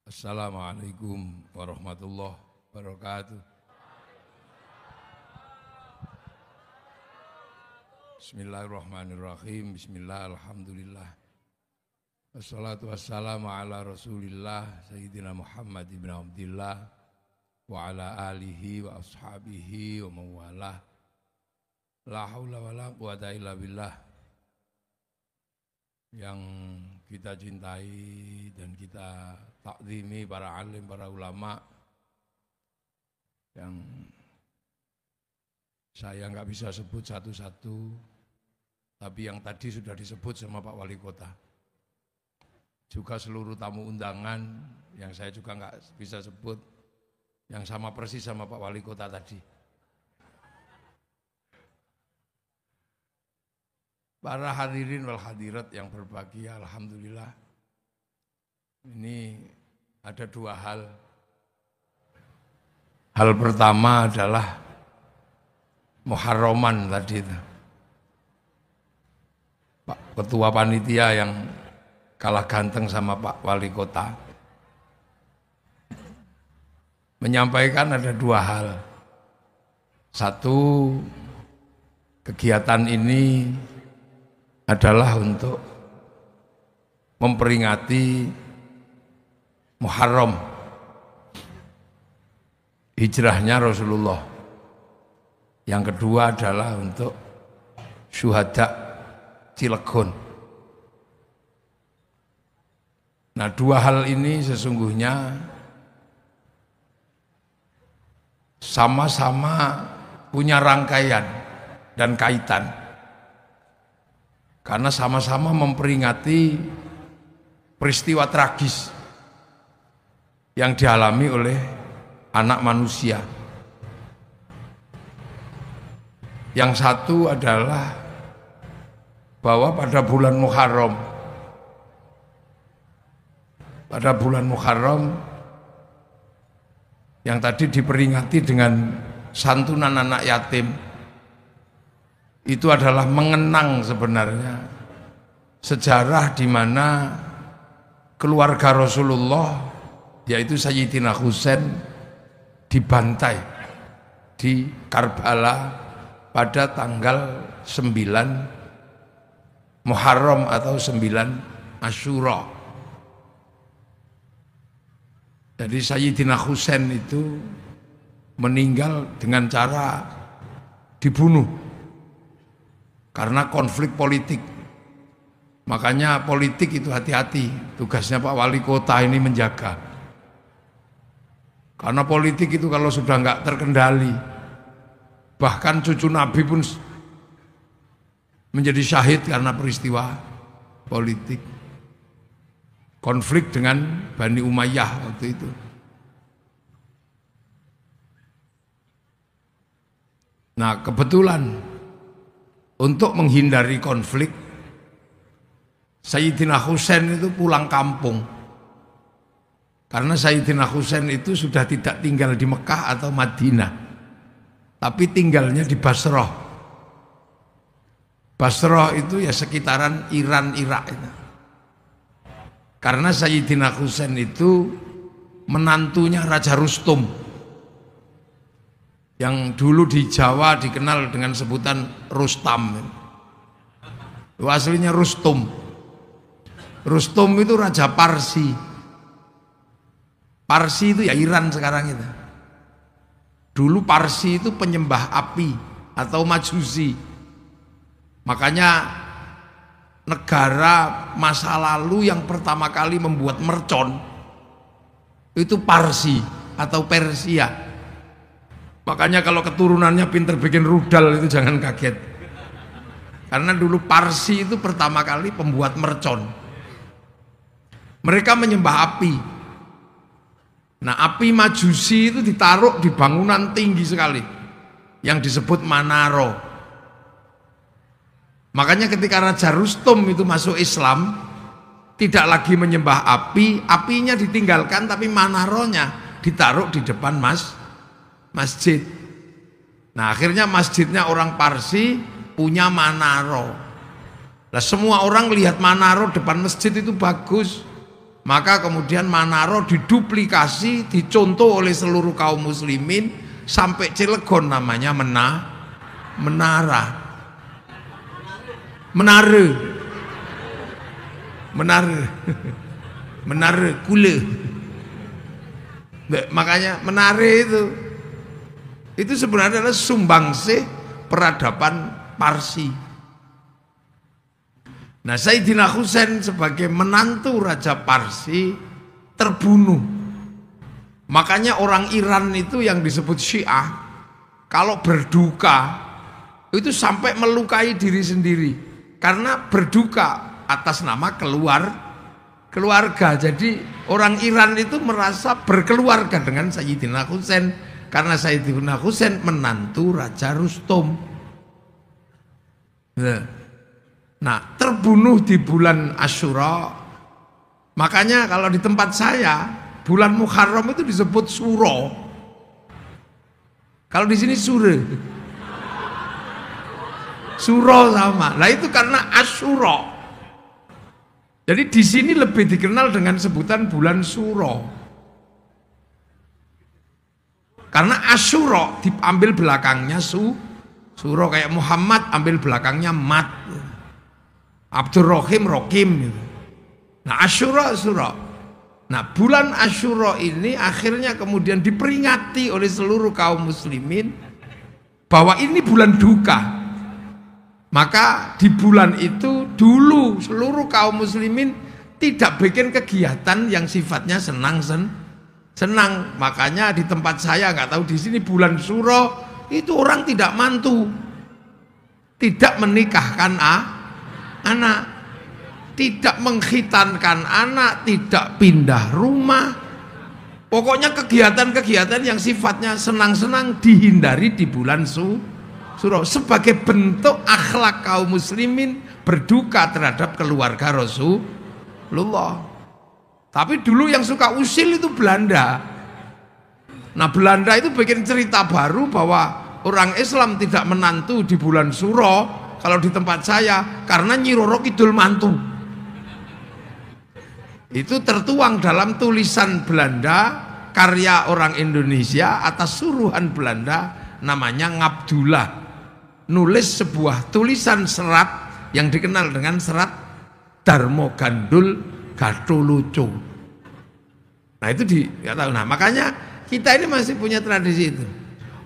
Assalamualaikum warahmatullahi wabarakatuh. Bismillahirrahmanirrahim. Bismillah, alhamdulillah. Wassalatu wassalamu ala rasulillah Sayyidina Muhammad ibn Abdillah wa ala alihi wa ashabihi wa mawalah. La hawla wa la quwata illa billah. Yang kita cintai dan kita takzimi para alim, para ulama yang saya nggak bisa sebut satu-satu, tapi yang tadi sudah disebut sama Pak Wali Kota. Juga seluruh tamu undangan yang saya juga nggak bisa sebut, yang sama persis sama Pak Wali Kota tadi. Para hadirin wal hadirat yang berbahagia, alhamdulillah. Ini ada dua hal. Hal pertama adalah Muharraman tadi itu. Pak Ketua Panitia yang kalah ganteng sama Pak Wali Kota menyampaikan ada dua hal. Satu, kegiatan ini adalah untuk memperingati Muharram, hijrahnya Rasulullah. Yang kedua adalah untuk syuhada Cilegon. Nah, dua hal ini sesungguhnya sama-sama punya rangkaian dan kaitan. Karena sama-sama memperingati peristiwa tragis yang dialami oleh anak manusia. Yang satu adalah bahwa pada bulan Muharram yang tadi diperingati dengan santunan anak yatim, itu adalah mengenang sebenarnya sejarah di mana keluarga Rasulullah, yaitu Sayyidina Husain, dibantai di Karbala pada tanggal 9 Muharram atau 9 Asyura. Jadi Sayyidina Husain itu meninggal dengan cara dibunuh karena konflik politik. Makanya politik itu hati-hati, tugasnya Pak Wali Kota ini menjaga. Karena politik itu kalau sudah nggak terkendali, bahkan cucu Nabi pun menjadi syahid karena peristiwa politik. Konflik dengan Bani Umayyah waktu itu. Nah, kebetulan untuk menghindari konflik, Sayyidina Husain itu pulang kampung. Karena Sayyidina Husain itu sudah tidak tinggal di Mekah atau Madinah, tapi tinggalnya di Basrah. Basrah itu ya sekitaran Iran, Irak itu. Karena Sayyidina Husain itu menantunya Raja Rustum, yang dulu di Jawa dikenal dengan sebutan Rustam. Aslinya Rustum. Rustum itu Raja Parsi. Parsi itu ya Iran sekarang itu. Dulu Parsi itu penyembah api atau Majusi. Makanya negara masa lalu yang pertama kali membuat mercon itu Parsi atau Persia. Makanya kalau keturunannya pinter bikin rudal itu jangan kaget. Karena dulu Parsi itu pertama kali pembuat mercon. Mereka menyembah api. Nah, api Majusi itu ditaruh di bangunan tinggi sekali yang disebut Manaro. Makanya ketika Raja Rustum itu masuk Islam, tidak lagi menyembah api, apinya ditinggalkan tapi Manaronya ditaruh di depan masjid. Nah, akhirnya masjidnya orang Parsi punya Manaro. Nah, semua orang lihat Manaro depan masjid itu bagus. Maka kemudian Manaro diduplikasi, dicontoh oleh seluruh kaum muslimin sampai Cilegon namanya menara. Menara kule. Makanya menare itu sebenarnya adalah sumbangsih peradaban Parsi. Nah, Sayyidina Husain sebagai menantu Raja Parsi terbunuh. Makanya orang Iran itu yang disebut Syiah, kalau berduka itu sampai melukai diri sendiri karena berduka atas nama keluarga. Jadi orang Iran itu merasa berkeluarga dengan Sayyidina Husain karena Sayyidina Husain menantu Raja Rustom. Nah, terbunuh di bulan Asyura. Makanya kalau di tempat saya bulan Muharram itu disebut Suro. Kalau di sini Sure. Suro sama. Nah, itu karena Asyura. Jadi di sini lebih dikenal dengan sebutan bulan Suro. Karena Asyura diambil belakangnya Suro, kayak Muhammad ambil belakangnya Mat. Abdurrahim Rokim gitu. Nah, Asyura. Nah, bulan Asyura ini akhirnya kemudian diperingati oleh seluruh kaum muslimin bahwa ini bulan duka. Maka di bulan itu dulu seluruh kaum muslimin tidak bikin kegiatan yang sifatnya senang. Makanya di tempat saya, nggak tahu di sini bulan Suro itu orang tidak mantu, tidak menikahkan anak, tidak mengkhitankan anak, tidak pindah rumah. Pokoknya kegiatan-kegiatan yang sifatnya senang-senang dihindari di bulan Suro sebagai bentuk akhlak kaum muslimin berduka terhadap keluarga Rasulullah. Tapi dulu yang suka usil itu Belanda. Nah, Belanda itu bikin cerita baru bahwa orang Islam tidak menantu di bulan Suro kalau di tempat saya karena Nyi Roro Kidul mantu. Itu tertuang dalam tulisan Belanda karya orang Indonesia atas suruhan Belanda namanya Ngabdullah, nulis sebuah tulisan serat yang dikenal dengan serat Darmo Gandul Gatholoco. Nah, itu nggak tahu. Nah, makanya kita ini masih punya tradisi itu.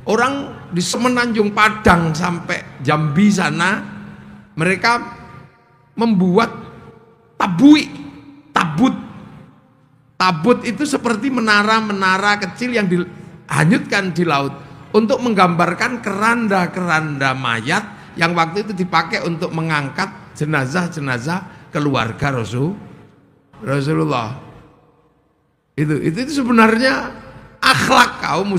Orang di Semenanjung Padang sampai Jambi sana mereka membuat tabut itu seperti menara-menara kecil yang dihanyutkan di laut untuk menggambarkan keranda-keranda mayat yang waktu itu dipakai untuk mengangkat jenazah-jenazah keluarga Rasulullah. Itu sebenarnya akhlak kaum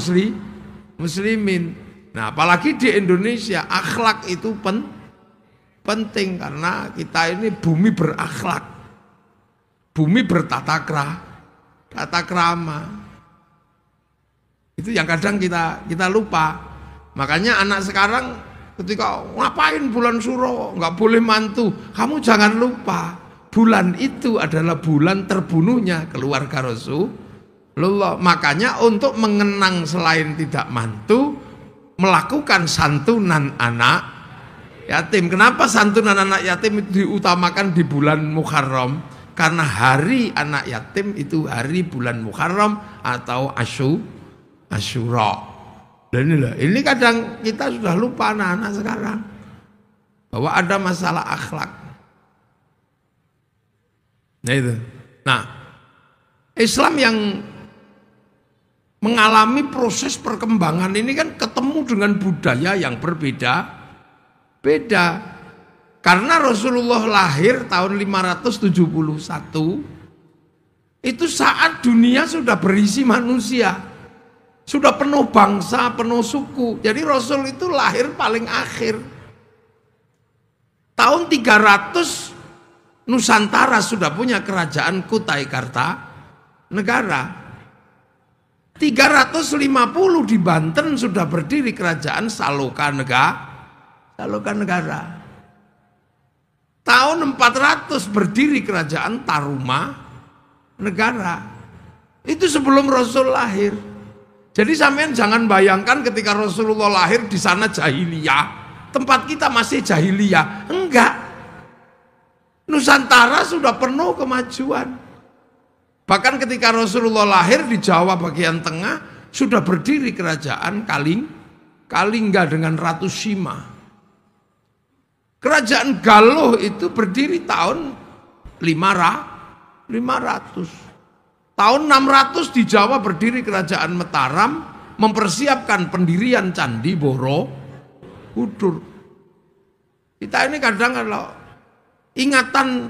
muslimin. Nah, apalagi di Indonesia akhlak itu penting karena kita ini bumi berakhlak, bumi bertata krama. Itu yang kadang kita lupa. Makanya anak sekarang ketika ngapain bulan Suro nggak boleh mantu, kamu jangan lupa bulan itu adalah bulan terbunuhnya keluarga Rasulullah. Makanya untuk mengenang selain tidak mantu, melakukan santunan anak yatim. Kenapa santunan anak yatim itu diutamakan di bulan Muharram? Karena hari anak yatim itu hari bulan Muharram atau Asyura. Dan ini kadang kita sudah lupa anak-anak sekarang bahwa ada masalah akhlak. Nah, itu. Nah, Islam yang mengalami proses perkembangan ini kan ketemu dengan budaya yang berbeda. Karena Rasulullah lahir tahun 571, itu saat dunia sudah berisi manusia, sudah penuh bangsa, penuh suku. Jadi Rasul itu lahir paling akhir. Tahun 300 Nusantara sudah punya kerajaan Kutai Kartanegara. 350 di Banten sudah berdiri kerajaan Saloka Negara. Tahun 400 berdiri kerajaan Taruma negara. Itu sebelum Rasul lahir. Jadi sampean jangan bayangkan ketika Rasulullah lahir di sana jahiliyah, tempat kita masih jahiliyah. Enggak. Nusantara sudah penuh kemajuan. Bahkan ketika Rasulullah lahir di Jawa bagian tengah sudah berdiri kerajaan Kalingga dengan Ratu Sima. Kerajaan Galuh itu berdiri tahun 500. Tahun 600 di Jawa berdiri kerajaan Mataram, mempersiapkan pendirian Candi Borobudur. Kita ini kadang kalau ingatan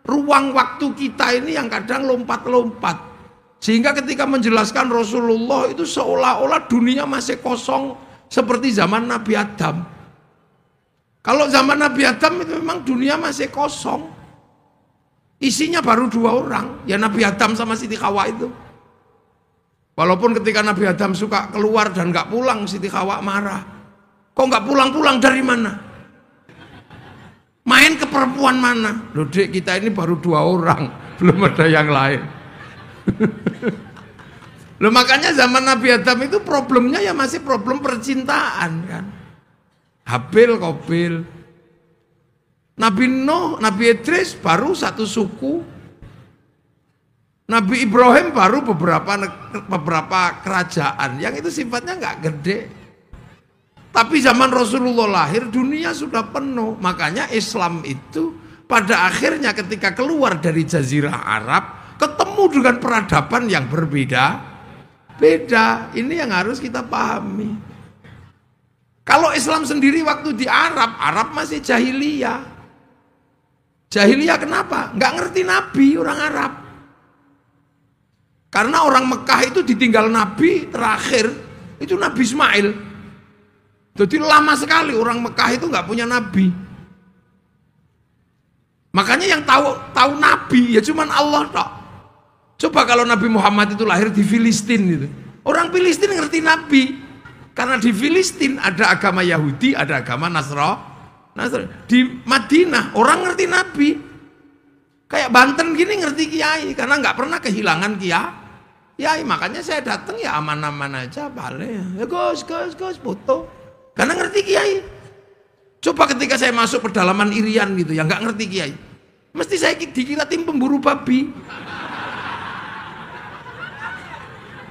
ruang waktu kita ini yang kadang lompat-lompat. Sehingga ketika menjelaskan Rasulullah itu seolah-olah dunia masih kosong seperti zaman Nabi Adam. Kalau zaman Nabi Adam itu memang dunia masih kosong. Isinya baru 2 orang, ya Nabi Adam sama Siti Hawa itu. Walaupun ketika Nabi Adam suka keluar dan gak pulang, Siti Hawa marah. Kok gak pulang-pulang dari mana? Main ke perempuan mana? Loh dek, kita ini baru 2 orang, belum ada yang lain. Loh makanya zaman Nabi Adam itu problemnya ya masih problem percintaan kan. Habil, Qabil. Nabi Nuh, Nabi Idris baru 1 suku. Nabi Ibrahim baru beberapa kerajaan. Yang itu sifatnya nggak gede. Tapi zaman Rasulullah lahir dunia sudah penuh. Makanya Islam itu pada akhirnya ketika keluar dari Jazirah Arab ketemu dengan peradaban yang berbeda-beda. Ini yang harus kita pahami. Kalau Islam sendiri waktu di Arab masih jahiliyah. Jahiliyah kenapa? Nggak ngerti Nabi orang Arab. Karena orang Mekah itu ditinggal Nabi terakhir itu Nabi Ismail. Jadi lama sekali orang Mekah itu nggak punya Nabi. Makanya yang tahu Nabi ya cuman Allah tok. Coba kalau Nabi Muhammad itu lahir di Filistin gitu. Orang Filistin ngerti Nabi. Karena di Filistin ada agama Yahudi, ada agama Nasrani. Di Madinah orang ngerti Nabi. Kayak Banten gini ngerti kiai karena nggak pernah kehilangan kiai. Makanya saya datang ya aman-aman aja, balik ya Gus foto. Karena ngerti kiai. Coba ketika saya masuk pedalaman Irian gitu yang nggak ngerti kiai, mesti saya dikira tim pemburu babi.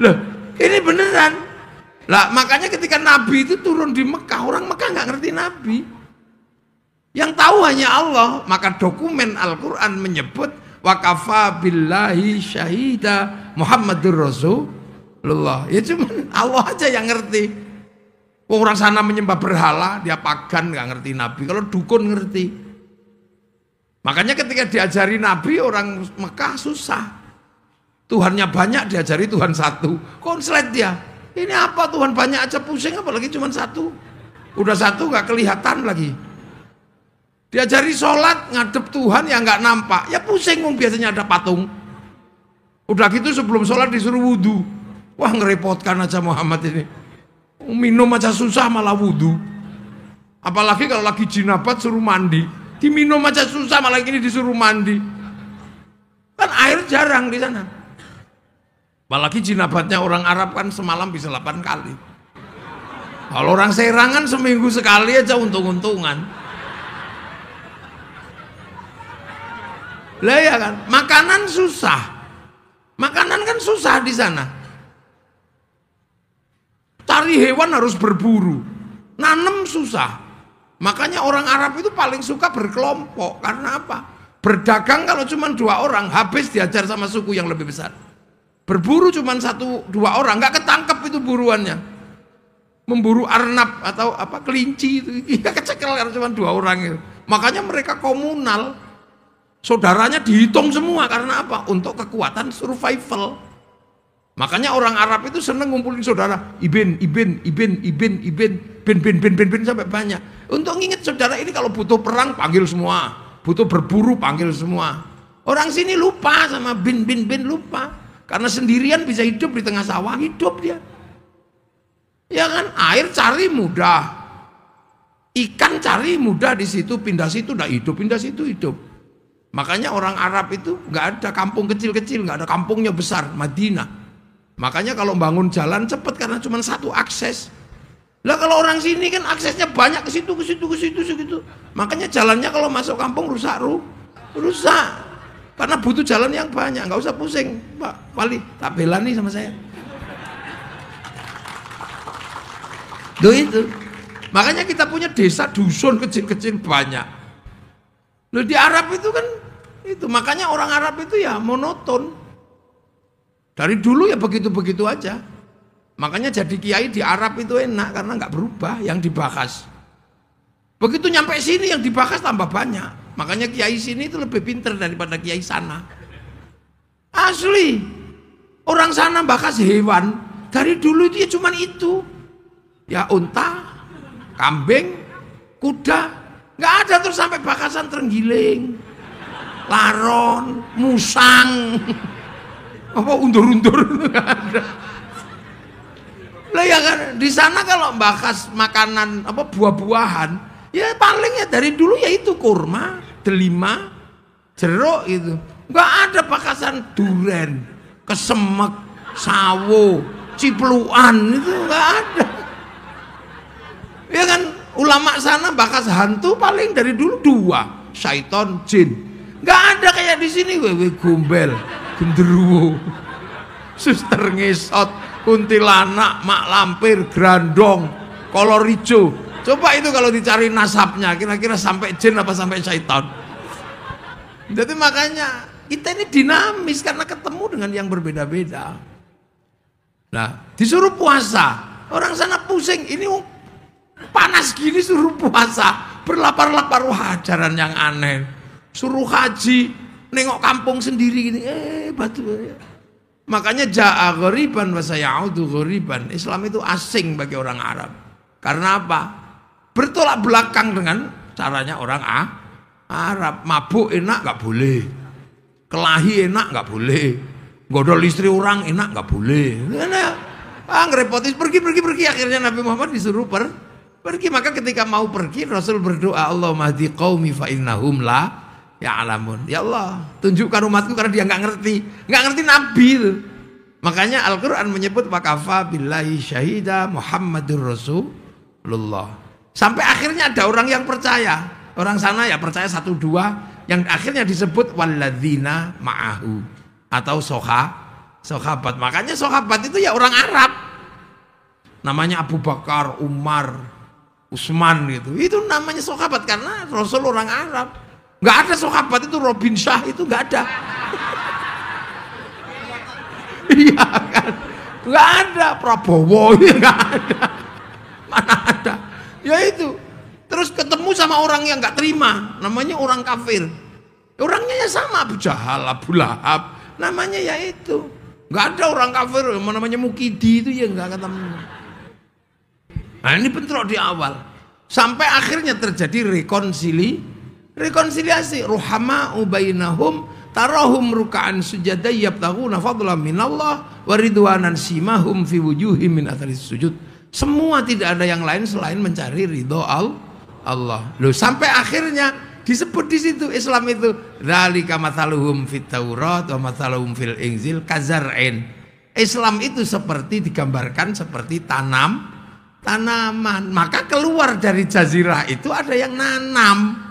Loh, ini beneran. Lah makanya ketika Nabi itu turun di Mekah, orang Mekah nggak ngerti Nabi. Yang tahu hanya Allah. Maka dokumen Al-Quran menyebut wakafa billahi syahida Muhammadur Rasulullah. Ya cuman Allah aja yang ngerti. Orang sana menyembah berhala, dia pagan nggak ngerti Nabi. Kalau dukun ngerti. Makanya ketika diajari Nabi orang Mekah susah. Tuhannya banyak diajari Tuhan satu. Konslet dia. Ini apa Tuhan banyak aja pusing apalagi cuma satu. Udah satu nggak kelihatan lagi. Diajari sholat ngadep Tuhan yang nggak nampak, ya pusing biasanya ada patung. Udah gitu sebelum sholat disuruh wudhu. Wah ngerepotkan aja Muhammad ini. Minum aja susah malah wudhu. Apalagi kalau lagi jinabat suruh mandi. Diminum aja susah malah ini disuruh mandi. Kan air jarang di sana. Apalagi jinabatnya orang Arab kan semalam bisa 8 kali. Kalau orang Serangan seminggu sekali aja untung-untungan. Lah ya kan, makanan susah. Makanan kan susah di sana. Cari hewan harus berburu. Nanem susah. Makanya orang Arab itu paling suka berkelompok. Karena apa? Berdagang kalau cuma 2 orang, habis diajar sama suku yang lebih besar. Berburu cuma 1-2 orang, nggak ketangkep itu buruannya. Memburu arnab atau apa kelinci itu, ya kecekel karena cuma 2 orang itu. Makanya mereka komunal. Saudaranya dihitung semua karena apa? Untuk kekuatan survival. Makanya orang Arab itu seneng ngumpulin saudara. Ibin sampai banyak. Untuk nginget saudara ini kalau butuh perang panggil semua, butuh berburu panggil semua. Orang sini lupa sama bin lupa. Karena sendirian bisa hidup di tengah sawah, hidup dia. Ya kan, air cari mudah. Ikan cari mudah di situ, pindah situ udah hidup, pindah situ hidup. Makanya orang Arab itu nggak ada kampung kecil-kecil, nggak ada kampungnya besar, Madinah. Makanya kalau bangun jalan cepat karena cuma satu akses. Lah kalau orang sini kan aksesnya banyak ke situ, ke situ, ke situ, segitu. Makanya jalannya kalau masuk kampung rusak. Karena butuh jalan yang banyak, nggak usah pusing, Pak Wali. Tak bela nih sama saya. Loh itu. Makanya kita punya desa dusun kecil-kecil banyak. Loh di Arab itu kan itu, makanya orang Arab itu ya monoton. Dari dulu ya begitu-begitu aja. Makanya jadi kiai di Arab itu enak karena nggak berubah yang dibahas. Begitu nyampe sini yang dibahas tambah banyak. Makanya kiai sini itu lebih pinter daripada kiai sana. Asli. Orang sana bahas hewan. Dari dulu itu ya cuman itu. Ya unta, kambing, kuda. Nggak ada terus sampai bakasan terenggiling, laron, musang, apa undur-undur itu nggak ada. Lah ya kan di sana kalau bahas makanan apa buah-buahan, ya palingnya dari dulu ya itu kurma, delima, jeruk itu. Nggak ada bakasan duren, kesemek, sawo, cipluan itu nggak ada. Ya kan ulama sana bahas hantu paling dari dulu 2, syaiton, jin. Nggak ada kayak di sini wewe gombel, genderuwo, suster ngesot, kuntilanak, mak lampir, grandong, kolor hijau. Coba itu kalau dicari nasabnya kira-kira sampai jin apa sampai syaiton. Jadi makanya kita ini dinamis karena ketemu dengan yang berbeda-beda. Nah disuruh puasa, orang sana pusing, ini panas gini suruh puasa, berlapar-lapar, wah ajaran yang aneh. Suruh haji, nengok kampung sendiri gini, batu. Makanya ja'a ghoriban wa sayaudu ghoriban. Islam itu asing bagi orang Arab. Karena apa? Bertolak belakang dengan caranya orang Arab. Mabuk enak nggak boleh, kelahi enak nggak boleh, godol istri orang enak nggak boleh. Ngerepotis, pergi. Akhirnya Nabi Muhammad disuruh pergi. Maka ketika mau pergi Rasul berdoa, Allahumma hdi qaumi fa innahum la ya'lamun. Ya Allah, tunjukkan umatku karena dia nggak ngerti Nabi itu. Makanya Al-Qur'an menyebut wakafa billahi syahida Muhammadur Rasulullah. Sampai akhirnya ada orang yang percaya. Orang sana ya percaya 1-2, yang akhirnya disebut walladzina ma'ahu atau sahabat. Makanya sahabat itu ya orang Arab. Namanya Abu Bakar, Umar, Utsman gitu. Itu namanya sahabat karena Rasul orang Arab. Nggak ada sahabat itu Robin Shah itu nggak ada. Iya kan? Nggak ada Prabowo, nggak ada. Mana ada? Ya itu. Terus ketemu sama orang yang nggak terima, namanya orang kafir. Orangnya ya sama Abu Jahal, Abu Lahab, namanya ya itu. Nggak ada orang kafir, namanya Mukidi itu ya nggak ketemu. Nah ini bentrok di awal. Sampai akhirnya terjadi rekonsiliasi. Ruhama'u bainahum tarahum ruka'an sujada yabtaghuna fadlan minallah wa ridwanan simahum fi wujuhim min atharis sujud. Semua tidak ada yang lain selain mencari ridho Allah. Loh sampai akhirnya disebut di situ Islam itu dzalika mathaluhum fit Taurat wa mathaluhum fil Injil kazar'in. Islam itu seperti digambarkan seperti tanaman. Maka keluar dari jazirah itu ada yang nanam.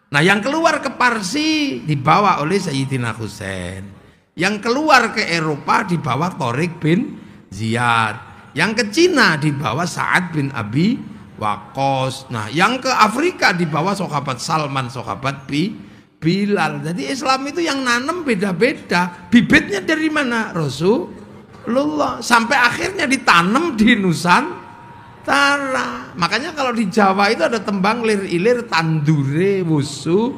Nah yang keluar ke Parsi dibawa oleh Sayyidina Husain. Yang keluar ke Eropa dibawa Tariq bin Ziyad. Yang ke Cina dibawa Sa'ad bin Abi Waqqas. Nah yang ke Afrika dibawa sahabat Salman, sahabat Bilal. Jadi Islam itu yang nanam beda-beda. Bibitnya dari mana? Rasulullah. Sampai akhirnya ditanam di Nusantara. Makanya kalau di Jawa itu ada tembang lir-ilir tandure wusu.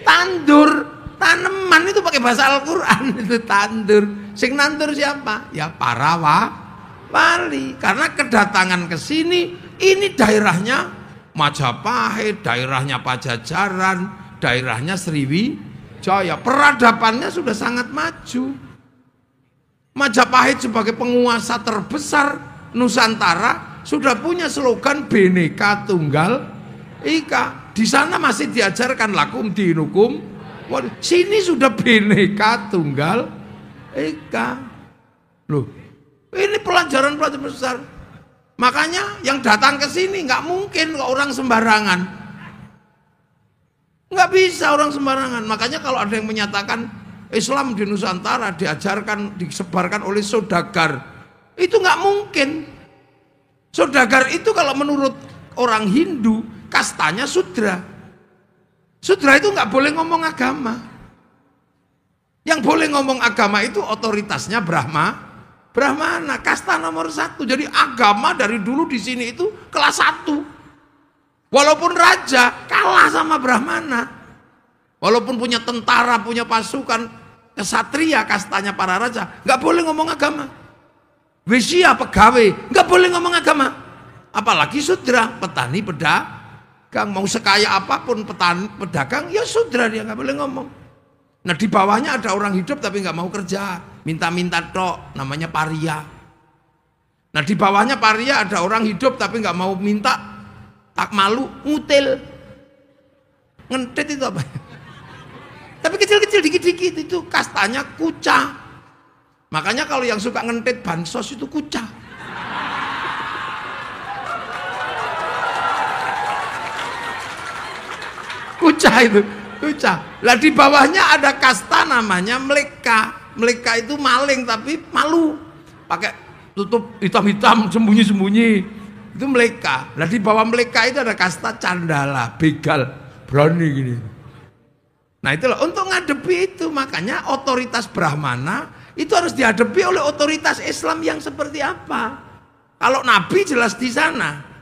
Tandur, tanaman itu pakai bahasa Al-Qur'an itu tandur. Sing nandur siapa? Ya para wali. Karena kedatangan ke sini ini daerahnya Majapahit, daerahnya Pajajaran, daerahnya Sriwijaya. Peradabannya sudah sangat maju. Majapahit sebagai penguasa terbesar Nusantara sudah punya slogan Bhinneka Tunggal Ika. Di sana masih diajarkan lakum dinukum Sini sudah Bhinneka Tunggal Ika. Loh, ini pelajaran-pelajaran besar. Makanya yang datang ke sini nggak mungkin orang sembarangan. Nggak bisa orang sembarangan. Makanya kalau ada yang menyatakan Islam di Nusantara diajarkan, disebarkan oleh saudagar, itu nggak mungkin. Saudagar itu kalau menurut orang Hindu kastanya Sudra. Sudra itu nggak boleh ngomong agama. Yang boleh ngomong agama itu otoritasnya Brahmana, kasta nomor 1. Jadi agama dari dulu di sini itu kelas 1. Walaupun raja kalah sama Brahmana. Walaupun punya tentara, punya pasukan, kesatria kastanya para raja, nggak boleh ngomong agama. Wisya pegawai, nggak boleh ngomong agama. Apalagi Sudra, petani, pedagang. Mau sekaya apapun petani, pedagang, ya Sudra dia nggak boleh ngomong. Nah di bawahnya ada orang hidup tapi nggak mau kerja, minta-minta tok, namanya paria. Nah di bawahnya paria ada orang hidup tapi nggak mau minta, tak malu, ngutil. Ngentit itu apa? Tapi kecil-kecil, dikit-dikit, itu kastanya kuca. Makanya kalau yang suka ngentit bansos itu kuca. Kuca itu, kuca. Lah di bawahnya ada kasta namanya Mleka. Mleka itu maling tapi malu. Pakai tutup hitam-hitam, sembunyi-sembunyi. Itu Mleka. Lah di bawah Mleka itu ada kasta Candala, begal, berani gini. Nah itulah untuk ngadepi itu, makanya otoritas Brahmana itu harus dihadapi oleh otoritas Islam yang seperti apa. Kalau Nabi jelas di sana.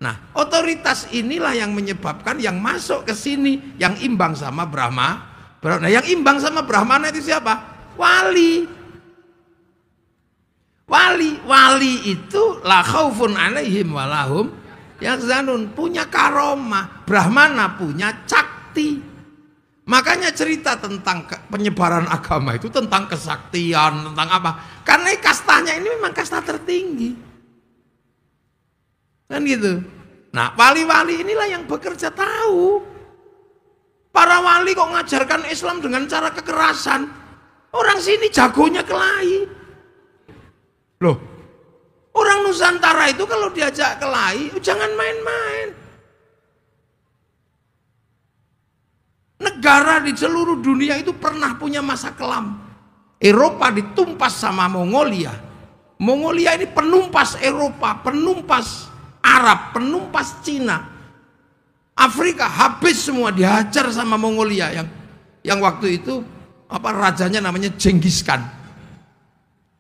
Nah otoritas inilah yang menyebabkan yang masuk ke sini yang imbang sama Brahma. Nah yang imbang sama Brahmana itu siapa? Wali. Wali itu la khaufun alaihim walahum yahzanun, punya karomah. Brahmana punya cakti. Makanya cerita tentang penyebaran agama itu tentang kesaktian, tentang apa? Karena kastanya ini memang kasta tertinggi. Kan gitu. Nah, wali-wali inilah yang bekerja tahu. Para wali kok ngajarkan Islam dengan cara kekerasan. Orang sini jagonya kelahi. Loh, orang Nusantara itu kalau diajak kelahi, jangan main-main. Negara di seluruh dunia itu pernah punya masa kelam. Eropa ditumpas sama Mongolia. Mongolia ini penumpas Eropa, penumpas Arab, penumpas Cina. Afrika habis semua, dihajar sama Mongolia yang waktu itu apa rajanya namanya Genghis Khan.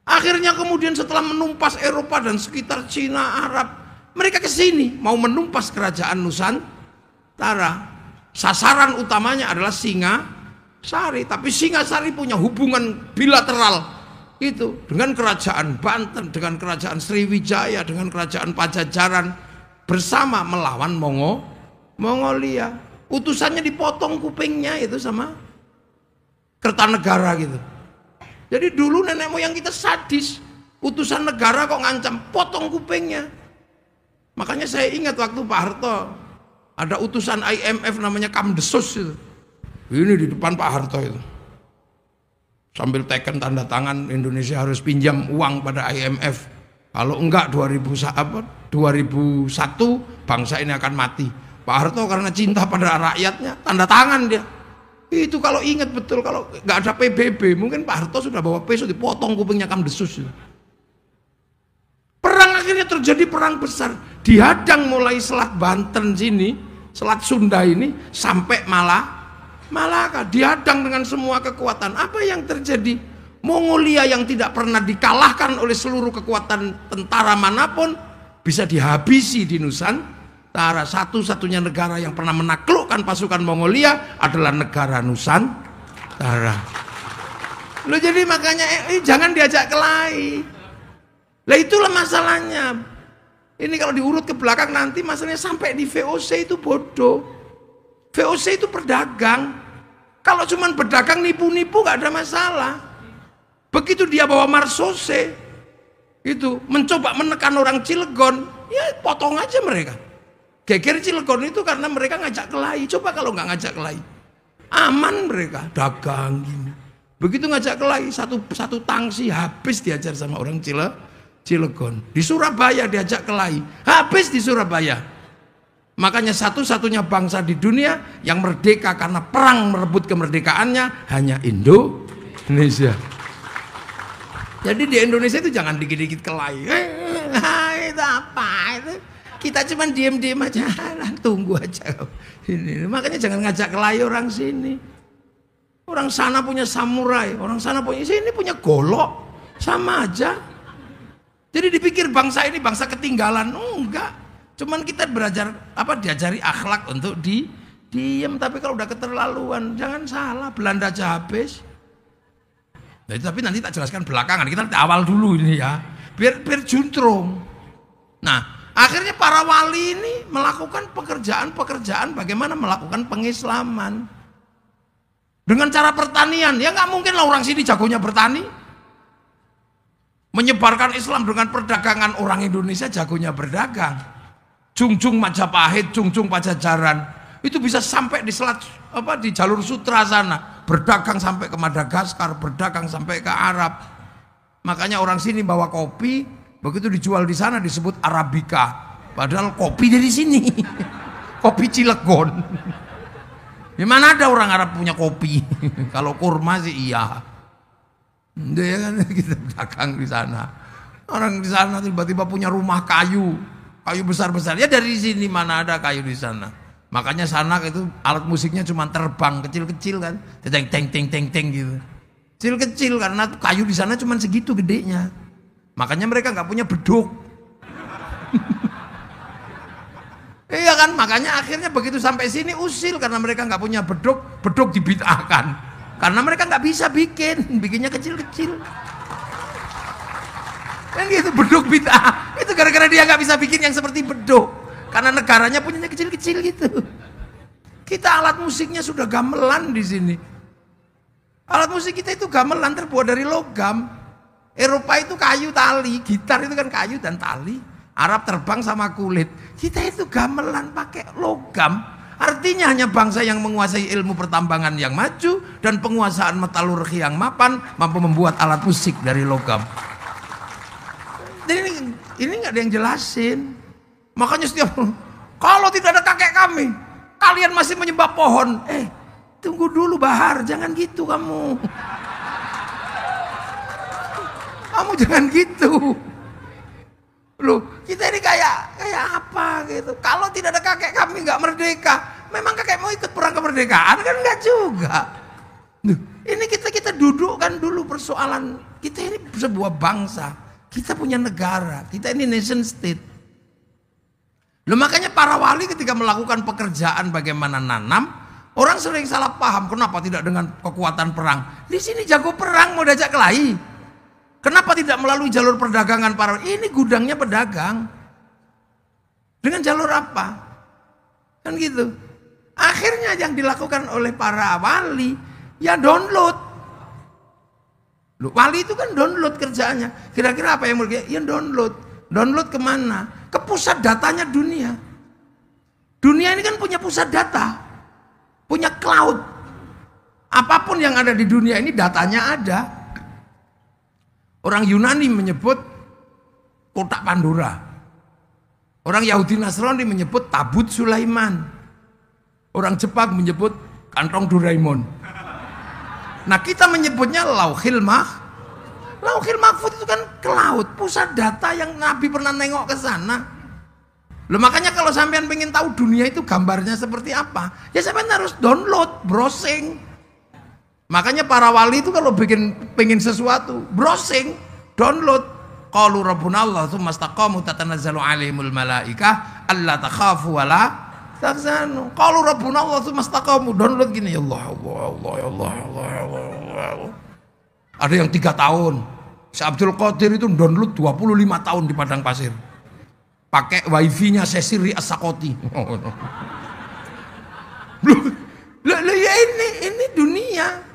Akhirnya kemudian setelah menumpas Eropa dan sekitar Cina, Arab, mereka ke sini mau menumpas kerajaan Nusantara. Sasaran utamanya adalah Singasari, tapi Singasari punya hubungan bilateral itu dengan kerajaan Banten, dengan kerajaan Sriwijaya, dengan kerajaan Pajajaran bersama melawan Mongolia. Utusannya dipotong kupingnya itu sama Kertanegara gitu. Jadi dulu nenek moyang kita sadis, utusan negara kok ngancam potong kupingnya. Makanya saya ingat waktu Pak Harto ada utusan IMF namanya Kamdesus itu. Ini di depan Pak Harto itu. Sambil teken tanda tangan Indonesia harus pinjam uang pada IMF. Kalau enggak 2001 bangsa ini akan mati. Pak Harto karena cinta pada rakyatnya tanda tangan dia. Itu kalau ingat betul, kalau enggak ada PBB mungkin Pak Harto sudah bawa pisau dipotong kupingnya Kamdesus itu. Perang akhirnya terjadi perang besar. Dihadang mulai Selat Banten sini, Selat Sunda ini sampai Malaka, dihadang dengan semua kekuatan. Apa yang terjadi? Mongolia yang tidak pernah dikalahkan oleh seluruh kekuatan tentara manapun bisa dihabisi di Nusantara. Satu-satunya negara yang pernah menaklukkan pasukan Mongolia adalah negara Nusantara. Loh, jadi makanya jangan diajak kelahi. Lah itulah masalahnya. Ini kalau diurut ke belakang nanti masalahnya sampai di VOC itu bodoh. VOC itu berdagang. Kalau cuma berdagang nipu-nipu gak ada masalah. Begitu dia bawa Marsose itu mencoba menekan orang Cilegon, ya potong aja mereka. Geger Cilegon itu karena mereka ngajak kelahi. Coba kalau nggak ngajak kelahi. Aman mereka, dagang gini. Begitu ngajak kelahi, satu tangsi habis diajar sama orang Cilegon. Di Surabaya diajak kelahi, habis di Surabaya. Makanya satu-satunya bangsa di dunia yang merdeka karena perang merebut kemerdekaannya hanya Indonesia. Jadi di Indonesia itu jangan dikit-dikit kelahi. Itu apa itu? Kita cuma diem-diem aja, tunggu aja. Ini. Makanya jangan ngajak kelahi orang sini. Orang sana punya samurai, orang sana punya, sini punya golok, sama aja. Jadi dipikir bangsa ini bangsa ketinggalan, enggak. Cuman kita diajari akhlak untuk diem. Tapi kalau udah keterlaluan, jangan salah, Belanda aja habis. Nah, tapi nanti tak jelaskan belakangan, kita awal dulu ini ya, biar juntrung. Nah, akhirnya para wali ini melakukan pekerjaan bagaimana melakukan pengislaman dengan cara pertanian. Ya nggak mungkin lah orang sini jagonya bertani. Menyebarkan Islam dengan perdagangan, orang Indonesia jagonya berdagang. Jungjung Majapahit, Jungjung Pajajaran itu bisa sampai di di jalur sutra sana, berdagang sampai ke Madagaskar, berdagang sampai ke Arab. Makanya orang sini bawa kopi, begitu dijual di sana disebut Arabica, padahal kopi dari sini. Kopi Cilegon. Di mana ada orang Arab punya kopi? Kalau kurma sih iya. Dia kan kita dagang di sana. Orang di sana tiba-tiba punya rumah kayu besar-besar. Ya dari sini mana ada kayu di sana. Makanya sana itu alat musiknya cuma terbang kecil-kecil kan, teng teng teng teng teng gitu. Kecil-kecil karena kayu di sana cuma segitu gedenya. Makanya mereka nggak punya beduk. Iya kan, makanya akhirnya begitu sampai sini usil karena mereka nggak punya beduk dibid'ahkan. Karena mereka nggak bisa bikinnya kecil-kecil. Kan gitu, beduk bid'ah. Itu gara-gara dia nggak bisa bikin yang seperti beduk. Karena negaranya punyanya kecil-kecil gitu. Kita alat musiknya sudah gamelan di sini. Alat musik kita itu gamelan terbuat dari logam. Eropa itu kayu tali, gitar itu kan kayu dan tali. Arab terbang sama kulit. Kita itu gamelan pakai logam. Artinya hanya bangsa yang menguasai ilmu pertambangan yang maju dan penguasaan metalurgi yang mapan mampu membuat alat musik dari logam. Dan ini nggak ada yang jelasin. Makanya setiap kalau tidak ada kakek kami, kalian masih menyembah pohon. Tunggu dulu Bahar, jangan gitu kamu. Kamu jangan gitu. Loh, kita ini kayak apa gitu. Kalau tidak ada kakek kami nggak merdeka. Memang kakek mau ikut perang kemerdekaan kan nggak juga. Loh, ini kita dudukkan dulu persoalan. Kita ini sebuah bangsa. Kita punya negara. Kita ini nation state. Loh, makanya para wali ketika melakukan pekerjaan bagaimana nanam, orang sering salah paham. Kenapa tidak dengan kekuatan perang? Di sini jago perang mau diajak kelahi. Kenapa tidak melalui jalur perdagangan para? Ini gudangnya pedagang. Dengan jalur apa? Kan gitu. Akhirnya yang dilakukan oleh para wali ya download. Loh, wali itu kan download kerjaannya. Kira-kira apa yang mereka? Ya download. Download kemana? Ke pusat datanya dunia. Dunia ini kan punya pusat data. Punya cloud. Apapun yang ada di dunia ini datanya ada. Orang Yunani menyebut kotak Pandora. Orang Yahudi Nasrani menyebut tabut Sulaiman. Orang Jepang menyebut kantong Doraemon. Nah, kita menyebutnya Lauhil Mahfuz itu kan cloud, pusat data yang Nabi pernah nengok ke sana. Loh, makanya kalau sampean pengen tahu dunia itu gambarnya seperti apa, ya sampean harus download, browsing. Makanya para wali itu kalau pengen sesuatu, browsing, download. Qalu rabbuna Allah tsumma istaqamu tatanazzalu alaihimul malaikah alla takhafu wa la tahzanu. Qalu rabbuna Allah tsumma istaqamu, download gini, ya Allah. Ada yang 3 tahun. Si Abdul Qadir itu download 25 tahun di padang pasir. Pakai wifi-nya Sesiri As-Sakoti. Ya ini dunia.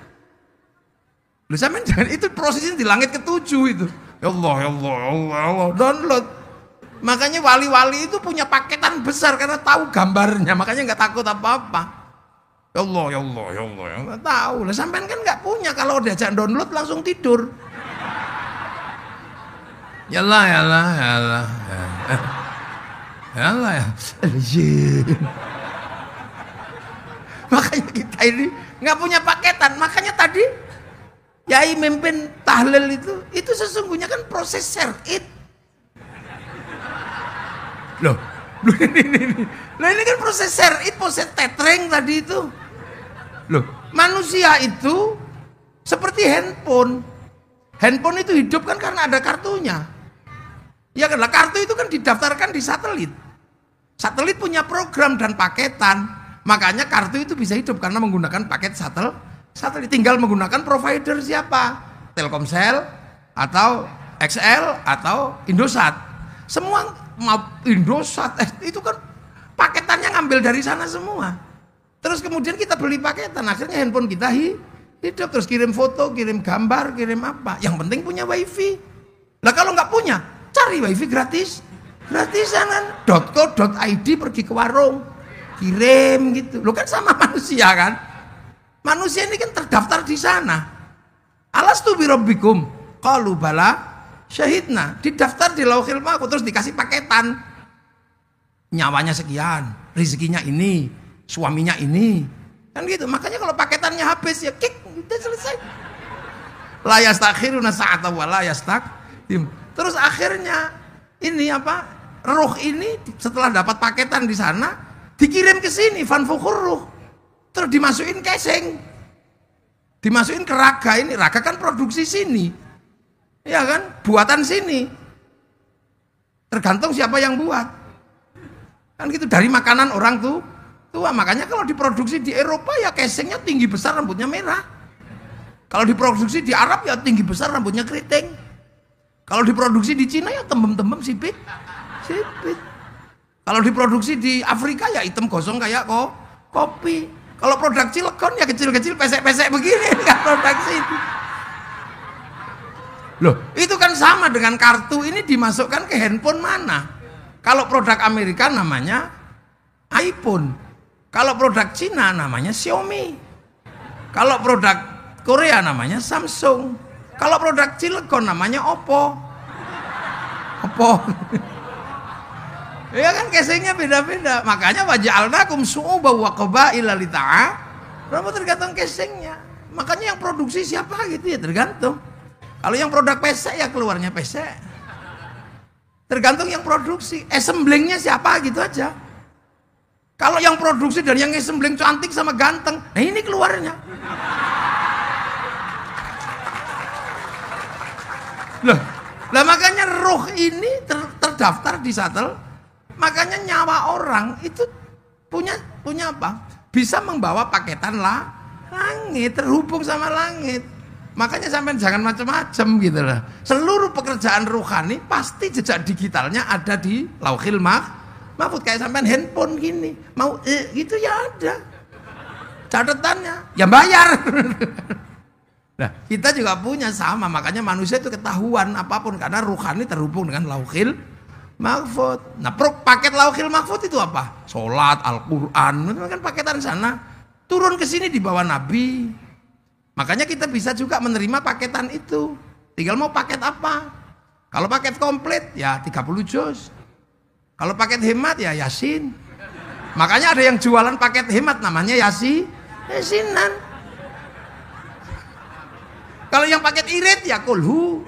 Lu sampean jangan, itu prosesnya di langit ke-7 itu. Ya Allah, download. Makanya wali-wali itu punya paketan besar karena tahu gambarnya, makanya nggak takut apa-apa. Ya Allah, ya Allah, ya Allah, ya Allah. Tahu lah, sampean kan nggak punya, kalau diajak download langsung tidur. Yalah, yalah, yalah, yalah, ya. Makanya kita ini nggak punya paketan. Makanya tadi Yai mimpin tahlil itu sesungguhnya kan proses syar'id. Loh, ini kan proses syar'id, proses tetring tadi itu. Loh, manusia itu seperti handphone. Handphone itu hidup kan karena ada kartunya. Ya kan, kartu itu kan didaftarkan di satelit. Satelit punya program dan paketan. Makanya kartu itu bisa hidup karena menggunakan paket satelit. Tinggal menggunakan provider siapa? Telkomsel atau XL atau Indosat. Semua Indosat itu kan paketannya ngambil dari sana semua. Terus kemudian kita beli paketan, akhirnya handphone kita hidup, terus kirim foto, kirim gambar, kirim apa. Yang penting punya wifi. Lah kalau nggak punya, cari wifi gratis. Gratisan kan. .co.id pergi ke warung, kirim gitu. Lo kan sama manusia kan. Manusia ini kan terdaftar di sana. Alastu birabbikum qalu bala syahidna. Didaftar di Lauhil Mahfuz, terus dikasih paketan. Nyawanya sekian, rezekinya ini, suaminya ini, kan gitu. Makanya kalau paketannya habis ya kick, udah selesai. La yastakhiruna sa'ata wa la yastaqdim. Terus akhirnya ini apa? Ruh ini setelah dapat paketan di sana dikirim ke sini, fanfukhur ruh. Terus dimasukin casing. Dimasukin ke raga ini. Raga kan produksi sini. Ya kan? Buatan sini. Tergantung siapa yang buat. Kan gitu, dari makanan orang tuh tua. Makanya kalau diproduksi di Eropa ya casingnya tinggi besar, rambutnya merah. Kalau diproduksi di Arab ya tinggi besar, rambutnya keriting. Kalau diproduksi di Cina ya tembem-tembem sipit. Kalau diproduksi di Afrika ya hitam gosong kayak kopi. Kalau produk Cilegon ya kecil-kecil pesek-pesek begini kan produksi itu. Loh, itu kan sama dengan kartu ini dimasukkan ke handphone mana? Kalau produk Amerika namanya iPhone. Kalau produk Cina namanya Xiaomi. Kalau produk Korea namanya Samsung. Kalau produk Cilegon namanya Oppo. Ya kan casingnya beda-beda. Makanya waja'alnakum syu'uban wa qabaila lita'arafu, tergantung casingnya. Makanya yang produksi siapa gitu ya tergantung. Kalau yang produk pesek ya keluarnya pesek. Tergantung yang produksi. Assemblingnya siapa gitu aja. Kalau yang produksi dan yang assembling cantik sama ganteng, nah ini keluarnya. Lah makanya ruh ini terdaftar di satelit. Makanya nyawa orang itu punya apa? Bisa membawa paketan langit, terhubung sama langit. Makanya sampai jangan macam-macam gitu lah. Seluruh pekerjaan ruhani pasti jejak digitalnya ada di Lauhil Mahfuz. Kayak sampai handphone gini, mau gitu ya ada catatannya, ya bayar. Nah kita juga punya sama. Makanya manusia itu ketahuan apapun karena ruhani terhubung dengan Lauhil Mahfuz. Nah paket Lauhil Mahfuz itu apa? Sholat, Al-Quran, itu kan paketan sana. Turun ke sini di bawah Nabi. Makanya kita bisa juga menerima paketan itu. Tinggal mau paket apa? Kalau paket komplit ya 30 juz. Kalau paket hemat ya Yasin. Makanya ada yang jualan paket hemat namanya Yasinan. Kalau yang paket irit ya Kulhu.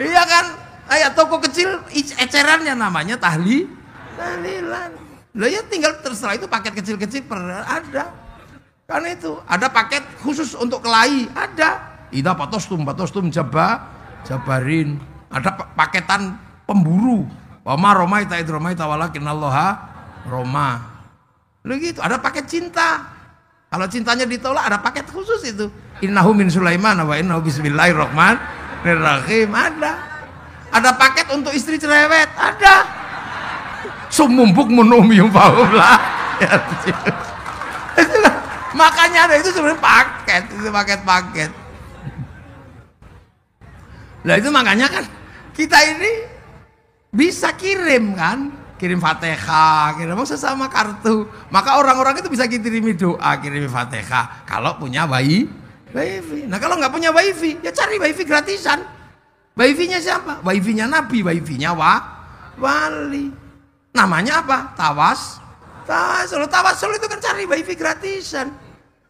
Iya kan? Kayak toko kecil ecerannya namanya tahlilan. Lah ya tinggal terserah itu paket kecil-kecil ada. Kan itu ada paket khusus untuk kelahi, ada. Ida patostum jabarin. Ada paketan pemburu. Wama romaita id romaita walakinallaha roma. Lah gitu, ada paket cinta. Kalau cintanya ditolak ada paket khusus itu. Innahu min Sulaiman wa innahu bismillahirrahmanirrahim ada. Ada paket untuk istri cerewet, ada. Sumumbuk menumium faumlah. Makanya ada itu sebenarnya paket, itu paket-paket. Nah itu makanya kan kita ini bisa kirim kan, kirim Fatihah, kirim sesama kartu. Maka orang-orang itu bisa kirimi doa, kirim Fatihah kalau punya wifi. Nah kalau nggak punya wifi, ya cari wifi gratisan. Wifi-nya siapa? Wifi-nya Nabi, wifi-nya wali. Namanya apa? Tawasul itu kan cari wifi gratisan.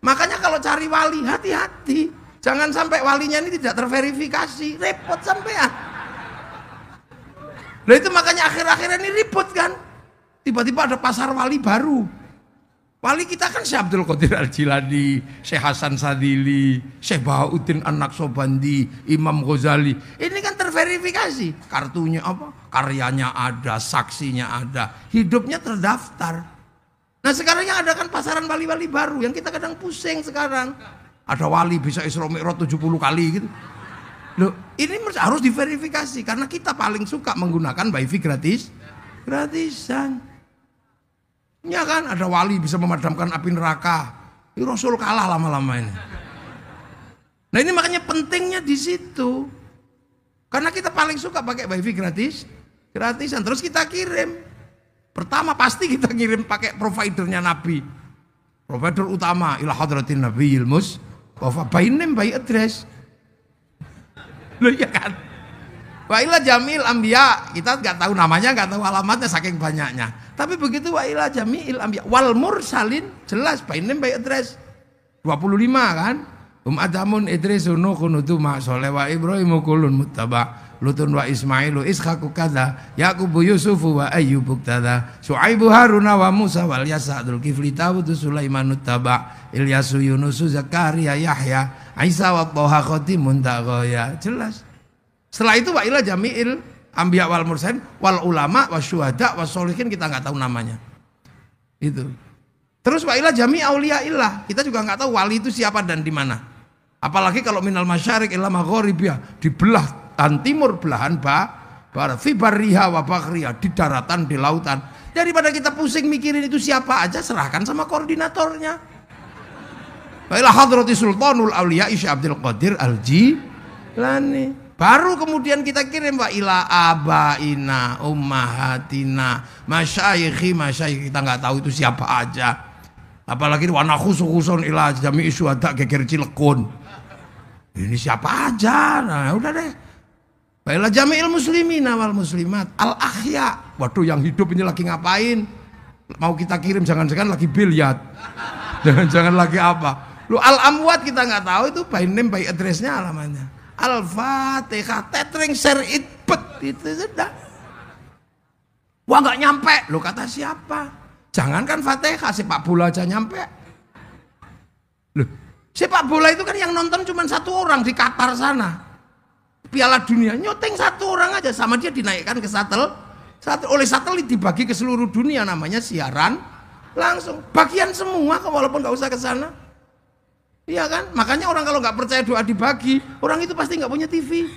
Makanya kalau cari wali hati-hati. Jangan sampai walinya ini tidak terverifikasi, repot sampean. Nah itu makanya akhir-akhir ini ribut kan. Tiba-tiba ada pasar wali baru. Wali kita kan Syekh Abdul Qadir Al-Jilani, Syekh Hasan Sadili, Syekh Bahauddin An-Naqsyabandi, Imam Ghazali. Ini kan terverifikasi. Kartunya apa? Karyanya ada, saksinya ada, hidupnya terdaftar. Nah sekarang yang ada kan pasaran wali-wali baru yang kita kadang pusing sekarang. Ada wali bisa Isra Mi'raj 70 kali gitu. Loh, ini harus diverifikasi karena kita paling suka menggunakan wifi gratisan. Ya kan, ada wali bisa memadamkan api neraka. Ini Rasul kalah lama-lama ini. Nah ini makanya pentingnya di situ. Karena kita paling suka pakai wifi gratisan. Terus kita kirim. Pertama pasti kita kirim pakai providernya Nabi. Provider utama ila hadratin Nabiyil Mustafa by name by address. Loh ya kan. Wa ila jamil anbiya, kita nggak tahu namanya, nggak tahu alamatnya saking banyaknya. Tapi begitu wa ila jamil anbiya wal mursalin jelas by name by address. 25 kan? Adamun Idrisun Nuhun ma Sholeh wa Ibrahimu kullun muttaba. Lutun wa Ismailu Ishaqu kadza Yaqubu Yusufu wa Ayyubu kadza Syuaibu Haruna wa Musa wal Yasa Dzul Kifli Tawudu Sulaiman taba Ilyasu Yunusu Zakaria Yahya Isa wa Thaha Khatimun Taqaya. Jelas. Setelah itu wa ila jami'il anbiya wal mursalin wal ulama wasyuhada wassolihin, kita nggak tahu namanya. Itu. Terus wa ila jami' auliyaillah, kita juga nggak tahu wali itu siapa dan di mana. Apalagi kalau minal masyariq ila maghribiyah, dibelah dan timur belahan barat, fi barriha wa bakhriha, di daratan di lautan. Daripada kita pusing mikirin itu siapa aja, serahkan sama koordinatornya. Wa ila hadrati sultanul auliya Syekh Abdul Qadir Al-Jilani. Baru kemudian kita kirim wa ila abaina ummahatina masyayikhi kita nggak tahu itu siapa aja. Apalagi wa nakhususun ila jami'i syuhada geger Cilegon. Ini siapa aja. Nah, udah deh. Baiklah jami'il muslimina wal muslimat al ahya. Waduh, yang hidup ini lagi ngapain? Mau kita kirim jangan-jangan lagi bilyat. Jangan-jangan lagi apa? Lu al amwat kita nggak tahu itu by name by addressnya alamannya. Al-Fatihah tetring share it bet itu sudah. Wah nggak nyampe. Lu kata siapa? Jangankan Fatihah, sepak bola aja nyampe. Loh, sepak bola itu kan yang nonton cuma satu orang di Qatar sana. Piala Dunia nyoteng satu orang aja, sama dia dinaikkan ke oleh satelit, dibagi ke seluruh dunia, namanya siaran langsung. Bagian semua walaupun nggak usah ke sana. Iya kan? Makanya orang kalau nggak percaya doa dibagi, orang itu pasti nggak punya TV.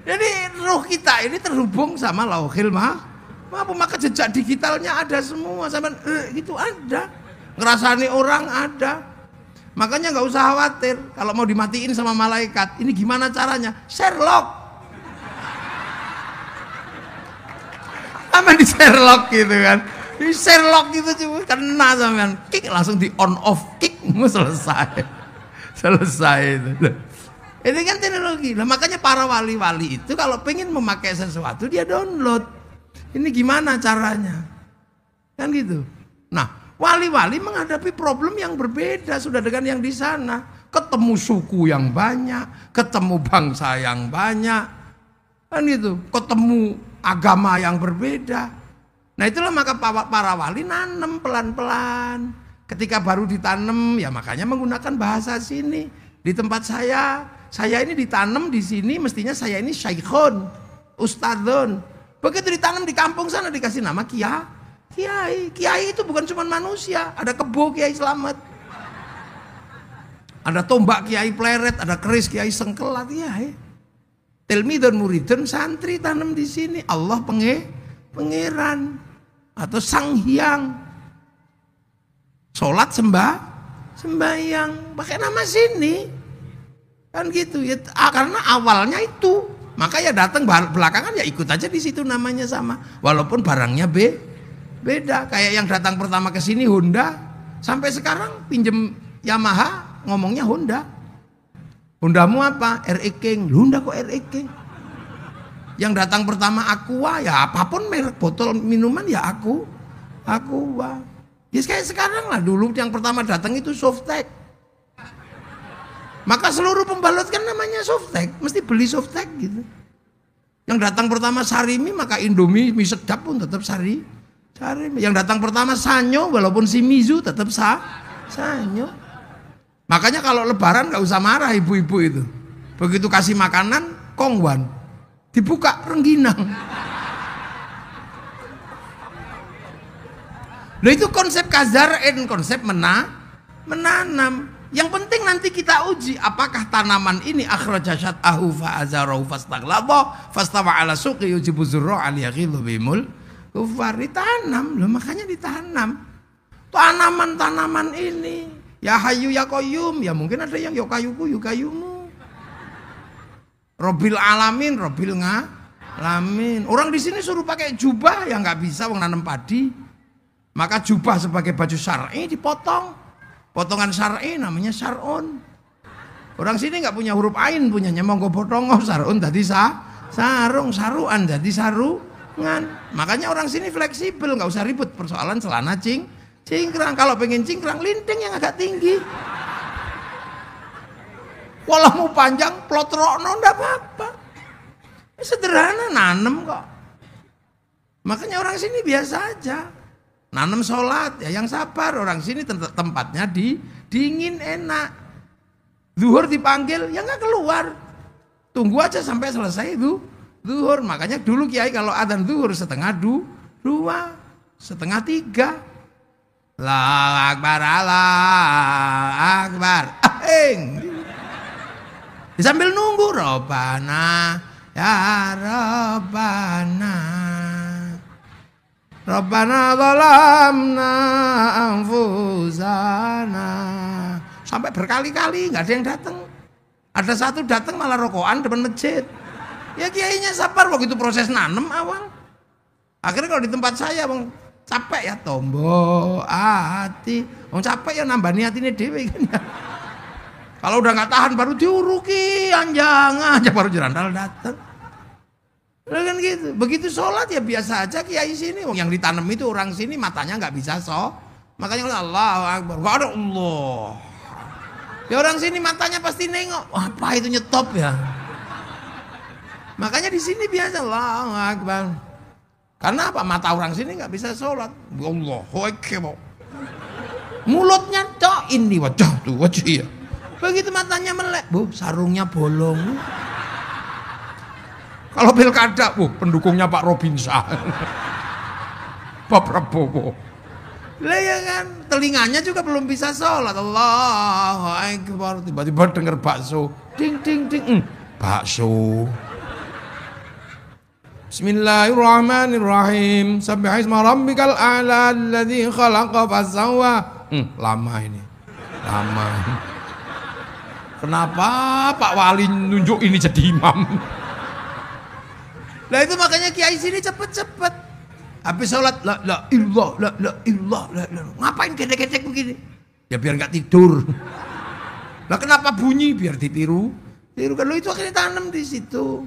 Jadi roh kita ini terhubung sama Lauhil Mahfuz, maka jejak digitalnya ada semua, sama itu ada. Ngerasani orang ada. Makanya nggak usah khawatir kalau mau dimatiin sama malaikat. Ini gimana caranya? Sherlock. Apa di Sherlock gitu kan? Di Sherlock gitu cuma kena sampean, kick langsung di on off, kick selesai. Selesai itu. Ini kan teknologi. Nah, makanya para wali-wali itu kalau pengen memakai sesuatu dia download. Ini gimana caranya? Kan gitu. Nah, wali-wali menghadapi problem yang berbeda sudah dengan yang di sana. Ketemu suku yang banyak, ketemu bangsa yang banyak. Kan gitu. Ketemu agama yang berbeda. Nah, itulah maka para wali nanam pelan-pelan. Ketika baru ditanam, ya makanya menggunakan bahasa sini. Di tempat saya ini ditanam di sini, mestinya saya ini syaikhun, ustadzun. Begitu ditanam di kampung sana dikasih nama kiai. Kiai itu bukan cuma manusia, ada kebo Kiai Slamet, ada tombak Kiai Pleret, ada keris Kiai Sengkelat, kiai. Tilmidun muridun santri tanam di sini. Allah pangeran atau Sang Hyang. Sholat sembahyang pakai nama sini. Kan gitu ya, karena awalnya itu Maka ya datang belakangan ya ikut aja di situ namanya sama. Walaupun barangnya beda. Kayak yang datang pertama ke sini Honda, sampai sekarang pinjem Yamaha ngomongnya Honda. Hondamu apa? RE King. Honda kok RE King? Yang datang pertama Aqua, ya apapun merek botol minuman ya Aqua. Ya kayak sekarang lah, dulu yang pertama datang itu Softtek. Maka seluruh pembalut kan namanya Softtek, mesti beli Softtek gitu. Yang datang pertama Sarimi, maka Indomie mie sedap pun tetap Sarimi. Yang datang pertama Sanyo, walaupun Shimizu tetap Sanyo. Makanya kalau lebaran gak usah marah ibu-ibu itu. Begitu kasih makanan, kongwan. Dibuka rengginang. Loh itu konsep kazar'in, konsep menanam. Yang penting nanti kita uji apakah tanaman ini akhraja syat'ahu fa'azarahu fastaghlaba fastawa 'ala suqi yujibu zurra'a liyaghidhu bimul kufar. Ditanam, loh makanya ditanam. Tanaman-tanaman ini ya Hayyu ya Qayyum, ya mungkin ada yang ya kayuku ya kayumu. Robil alamin, robil ngalamin. Orang di sini suruh pakai jubah, ya nggak bisa, wong nanam padi. Maka jubah sebagai baju syar'i dipotong. Potongan syar'i namanya syar'un. Orang sini nggak punya huruf ain, punyanya monggo potong syar'un tadi sarung, saruan jadi sarungan. Makanya orang sini fleksibel, nggak usah ribut persoalan celana cingkrang. Kalau pengen cingkrang, linting yang agak tinggi. Walau mau panjang, plot rokno ndak apa-apa. Sederhana, nanem kok. Makanya orang sini biasa aja. Nanem sholat, ya yang sabar. Orang sini tempatnya dingin, enak. Zuhur dipanggil, ya nggak keluar. Tunggu aja sampai selesai itu zuhur. Makanya dulu kiai kalau adzan zuhur setengah dua, setengah tiga. Allahu Akbar, Allahu Akbar. Sambil nunggu Robbana ya Robbana zalamna anfusana. Sampai berkali-kali nggak ada yang datang. Ada satu datang malah rokokan depan masjid. Ya kiainya sabar waktu itu proses nanem awal. Akhirnya kalau di tempat saya bang capek ya tombo hati. Bang capek ya nambah niatinnya dewe kan ya. Kalau udah nggak tahan baru diuruki anjang aja baru jerandal datang. Kan gitu. Begitu sholat ya biasa aja kiai sini. Yang ditanam itu orang sini matanya nggak bisa Makanya Allahu Akbar. Gak ada Allah. Ya orang sini matanya pasti nengok. Apa itu nyetop ya? Makanya di sini biasa Allahu Akbar. Karena apa? Mata orang sini nggak bisa sholat. Allahu Akbar. Mulutnya ini wajah tuh wajah ya. Begitu matanya melek, bu, sarungnya bolong. Kalau pilkada, bu, pendukungnya Pak Robinsa, Pak Prabowo. Lah ya kan, telinganya juga belum bisa sholat. Allahu Akbar. Tiba-tiba dengar bakso, ding ding ding, bakso. Bismillahirrahmanirrahim. Subhanallah rabbikal a'la alladzi khalaqa fasawwa. Lama ini, lama. Kenapa Pak Wali nunjuk ini jadi imam? Nah itu makanya kiai sini cepet-cepet. Habis sholat, la ilallah. Ngapain gedek-gedek begini? Ya biar nggak tidur. Lah kenapa bunyi? Biar ditiru. Tiru kan lo itu akhirnya tanam di situ.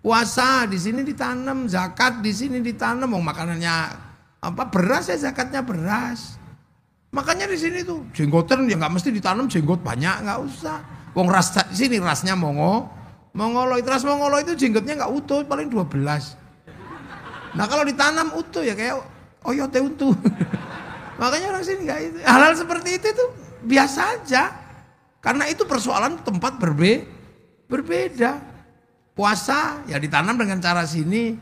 Puasa di sini ditanam, zakat di sini ditanam. Mau makanannya apa beras ya zakatnya beras. Makanya di sini tuh jenggotan ya nggak mesti ditanam jenggot banyak, nggak usah. Wong ras sini rasnya mongolo itu ras mongolo itu jenggotnya nggak utuh paling 12. Nah kalau ditanam utuh ya kayak oyote utuh. Makanya orang sini nggak itu. Hal-hal seperti itu tuh biasa aja. Karena itu persoalan tempat berbeda. Puasa ya ditanam dengan cara sini.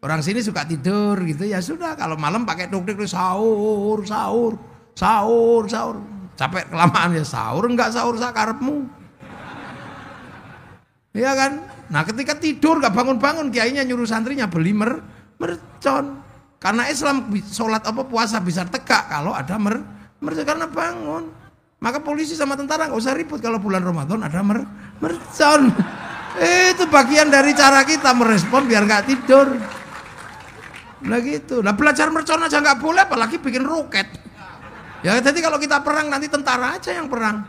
Orang sini suka tidur gitu ya sudah. Kalau malam pakai tuk-tuk sahur. Capek kelamaan ya sahur enggak sahur sakarepmu. Iya kan? Nah ketika tidur gak bangun-bangun kiainya nyuruh santrinya beli mercon. Karena Islam sholat apa puasa bisa tegak kalau ada mercon karena bangun. Maka polisi sama tentara gak usah ribut kalau bulan Ramadan ada mercon. Itu bagian dari cara kita merespon biar nggak tidur. Nah gitu. Nah belajar mercon aja nggak boleh, apalagi bikin roket. Ya jadi kalau kita perang nanti tentara aja yang perang.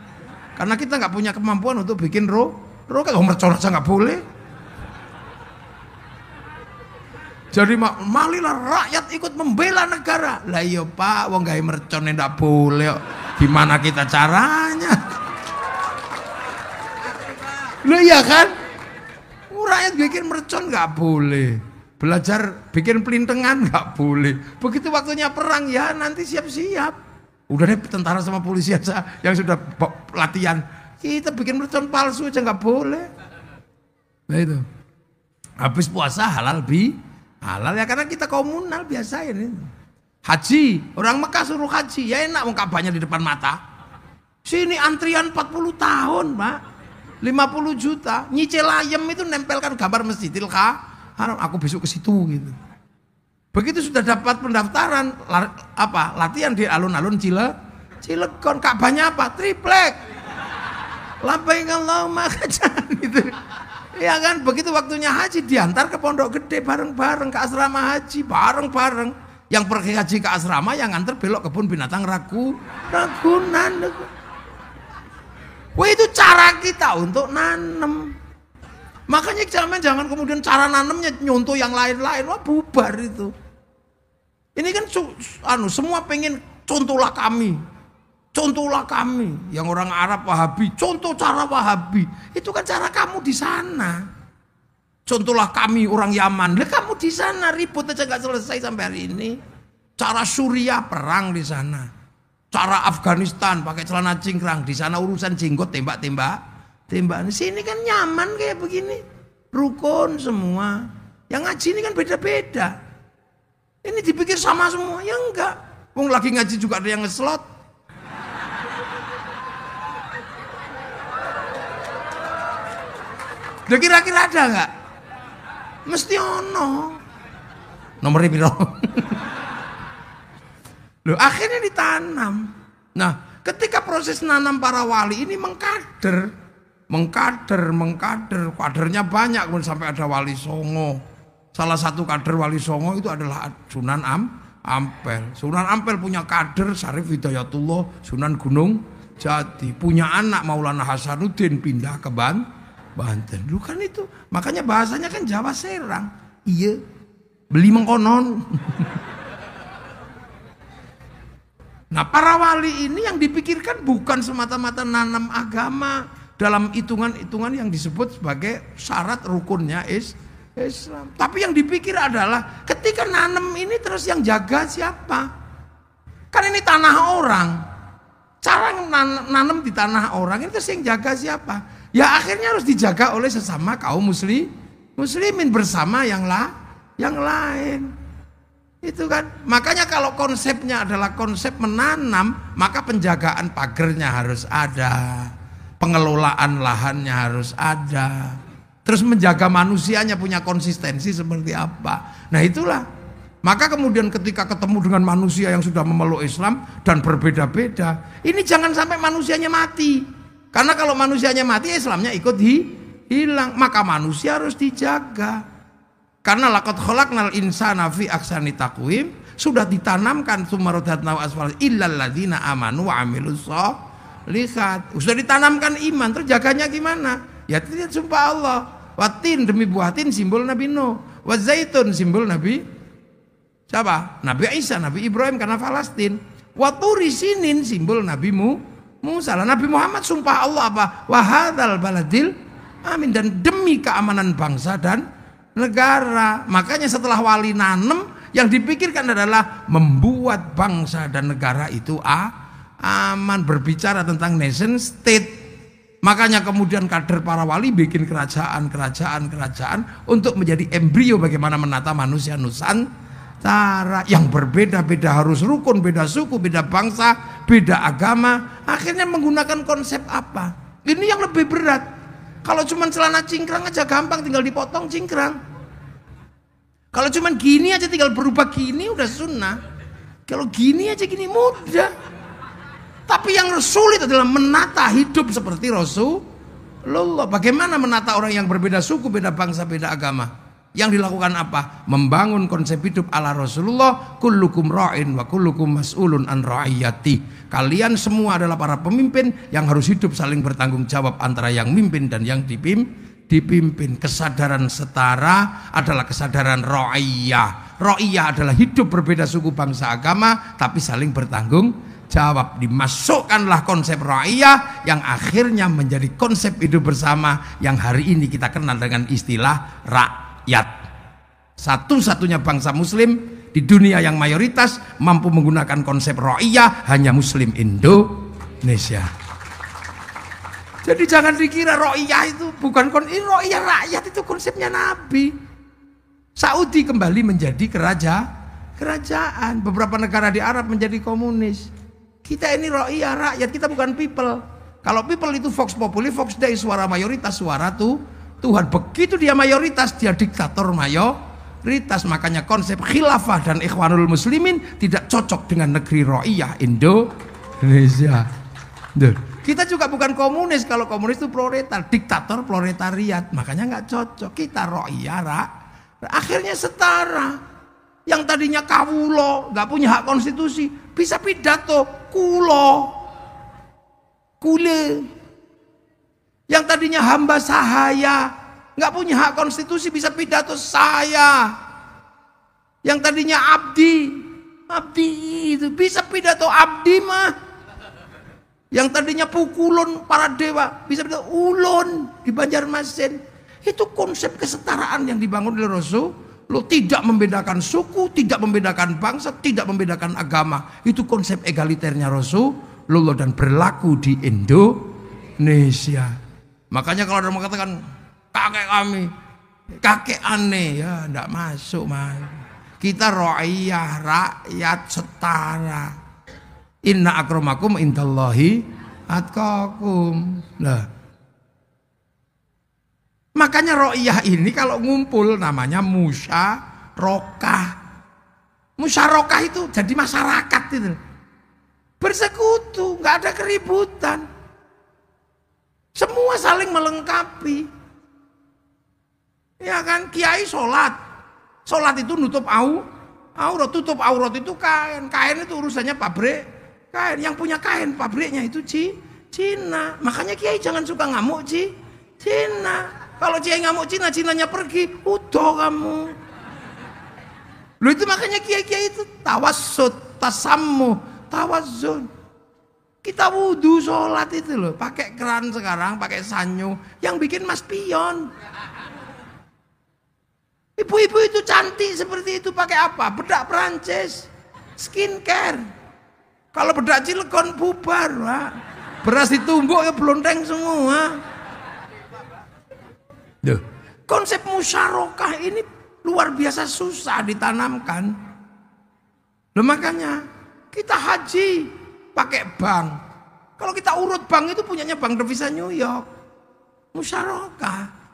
Karena kita nggak punya kemampuan untuk bikin roket. Oh mercon aja nggak boleh. Jadi malilah rakyat ikut membela negara. Lah iya Pak, wong gawe mercon ndak boleh. Gimana kita caranya? Lah iya kan? Rakyat bikin mercon nggak boleh, belajar bikin pelintengan nggak boleh. Begitu waktunya perang ya nanti siap-siap. Udah deh tentara sama polisi aja yang sudah latihan. Kita bikin mercon palsu aja nggak boleh. Nah itu. Habis puasa halal halal ya karena kita komunal biasa ini. Haji, orang Mekah suruh haji, ya enak wong Ka'bahnya di depan mata. Sini antrian 40 tahun, Pak. 50 juta, nyicil ayam itu nempelkan gambar Masjidil Haram, aku besok ke situ gitu. Begitu sudah dapat pendaftaran, latihan di alun-alun Cilegon, Ka'bahnya apa? Triplek. Labbaik Allahumma kacan gitu. Ya kan, begitu waktunya haji diantar ke Pondok Gede bareng-bareng, ke asrama haji bareng-bareng. Yang pergi haji ke asrama, yang nganter belok kebun binatang Ragunan. Wah itu cara kita untuk nanem. Makanya jangan kemudian cara nanemnya nyontoh yang lain-lain, wah bubar itu. Ini kan semua pengen contohlah kami. Yang orang Arab Wahabi, contoh cara Wahabi. Itu kan cara kamu di sana. Contohlah kami orang Yaman, lah kamu di sana ribut aja nggak selesai sampai hari ini. Cara Suriah perang di sana. Cara Afghanistan pakai celana cingkrang, di sana urusan jenggot tembak. Sini kan nyaman kayak begini, rukun semua. Yang ngaji ini kan beda-beda. Ini dipikir sama semua, ya enggak. Wong lagi ngaji juga ada yang ngeslot. Udah kira-kira ada enggak? Mesti ono. Nomornya piro? Loh, akhirnya ditanam. Nah, ketika proses nanam para wali ini mengkader. Kadernya banyak, kemudian sampai ada wali Songo. Salah satu kader wali Songo itu adalah Sunan Ampel. Sunan Ampel punya kader Syarif Hidayatullah, Sunan Gunung Jati. Punya anak Maulana Hasanuddin pindah ke Banten. Lu kan itu, makanya bahasanya kan Jawa Serang. Iya, beli mengkonon. Nah para wali ini yang dipikirkan bukan semata-mata nanam agama dalam hitungan-hitungan yang disebut sebagai syarat rukunnya Islam. Tapi yang dipikir adalah ketika nanam ini terus yang jaga siapa? Kan ini tanah orang. Cara nanam di tanah orang ini terus yang jaga siapa? Ya akhirnya harus dijaga oleh sesama kaum muslimin bersama yang lain. Itu kan, makanya kalau konsepnya adalah konsep menanam, maka penjagaan pagernya harus ada, pengelolaan lahannya harus ada, terus menjaga manusianya punya konsistensi seperti apa. Nah itulah, maka kemudian ketika ketemu dengan manusia yang sudah memeluk Islam dan berbeda-beda, ini jangan sampai manusianya mati, karena kalau manusianya mati Islamnya ikut hilang, maka manusia harus dijaga. Karena laqad khalaqnal insana fi ahsani taqwim, sudah ditanamkan sumarodatna asfal illal ladzina amanu wa amilus sholihat. Sudah ditanamkan iman, terus jaganya gimana? Ya tidak sumpah Allah. Watin demi buah tin simbol Nabi Nuh, wa zaitun simbol Nabi siapa? Nabi Isa, Nabi Ibrahim karena Palestina. Wa turi sinin simbol Nabi Musa. Nabi Muhammad sumpah Allah apa? Wa hadzal baladil amin, dan demi keamanan bangsa dan negara. Makanya setelah wali nanem, yang dipikirkan adalah membuat bangsa dan negara itu aman. Berbicara tentang nation state. Makanya kemudian kader para wali bikin kerajaan untuk menjadi embrio bagaimana menata manusia Nusantara yang berbeda-beda, harus rukun, beda suku, beda bangsa, beda agama. Akhirnya menggunakan konsep apa? Ini yang lebih berat. Kalau cuma celana cingkrang aja gampang, tinggal dipotong cingkrang. Kalau cuma gini aja tinggal berubah gini udah sunnah. Kalau gini aja gini mudah. Tapi yang sulit adalah menata hidup seperti Rasulullah. Bagaimana menata orang yang berbeda suku, beda bangsa, beda agama? Yang dilakukan apa? Membangun konsep hidup ala Rasulullah. Kullukum ra'in wa kullukum mas'ulun an ra'iyati. Kalian semua adalah para pemimpin yang harus hidup saling bertanggung jawab antara yang mimpin dan yang dipimpin. Kesadaran setara adalah kesadaran ra'iyah. Ra'iyah adalah hidup berbeda suku, bangsa, agama, tapi saling bertanggung jawab. Dimasukkanlah konsep ra'iyah yang akhirnya menjadi konsep hidup bersama yang hari ini kita kenal dengan istilah rakyat. Satu-satunya bangsa muslim di dunia yang mayoritas mampu menggunakan konsep ra'iyah hanya muslim Indonesia. Jadi jangan dikira ra'iyah itu bukan ra'iyah, rakyat itu konsepnya Nabi. Saudi kembali menjadi kerajaan. Beberapa negara di Arab menjadi komunis. Kita ini ra'iyah, rakyat, kita bukan people. Kalau people itu vox populi, vox dei, suara mayoritas, suara Tuhan. Begitu dia mayoritas, dia diktator mayoritas. Makanya konsep khilafah dan ikhwanul muslimin tidak cocok dengan negeri ra'iyah Indonesia. Kita juga bukan komunis. Kalau komunis itu proletar, diktator proletariat. Makanya nggak cocok. Kita ra'iyah, akhirnya setara. Yang tadinya kawulo, nggak punya hak konstitusi, bisa pidato kule. Yang tadinya hamba sahaya, nggak punya hak konstitusi, bisa pidato saya. Yang tadinya abdi itu bisa pidato abdi mah. Yang tadinya pukulun para dewa, bisa pidato ulun di Banjarmasin. Itu konsep kesetaraan yang dibangun oleh Rasul. Lo tidak membedakan suku, tidak membedakan bangsa, tidak membedakan agama. Itu konsep egaliternya Rasulullah dan berlaku di Indonesia. Makanya kalau ada orang mengatakan kakek kami, kakek aneh, ya enggak masuk mas. Kita ra'iyah, rakyat setara. Inna akramakum indallahi atqakum. Nah, makanya ra'iyah ini kalau ngumpul namanya musyarakah. Musyarakah itu jadi masyarakat itu. Bersekutu, nggak ada keributan. Semua saling melengkapi. Ya kan, kiai sholat. Sholat itu nutup aurat, tutup aurat itu kain. Kain itu urusannya pabrik kain. Yang punya kain pabriknya itu Cina. Makanya kiai jangan suka ngamuk Cina. Kalau kiai ngamuk Cina, Cinanya pergi, udah kamu. Lu itu makanya kiai-kiai itu tawassut, tasammuh, tawazzun. Kita wudu sholat itu loh, pakai keran sekarang, pakai sanyo, yang bikin mas pion. Ibu-ibu itu cantik seperti itu pakai apa? Bedak Perancis, skincare. Kalau bedak Cilegon bubar, Pak. Beras ditumbuk ya blonteng semua. Duh. Konsep musyarakah ini luar biasa susah ditanamkan. Loh makanya kita haji pakai bank. Kalau kita urut bank itu punyanya Bank Devisa New York. Musyarakah.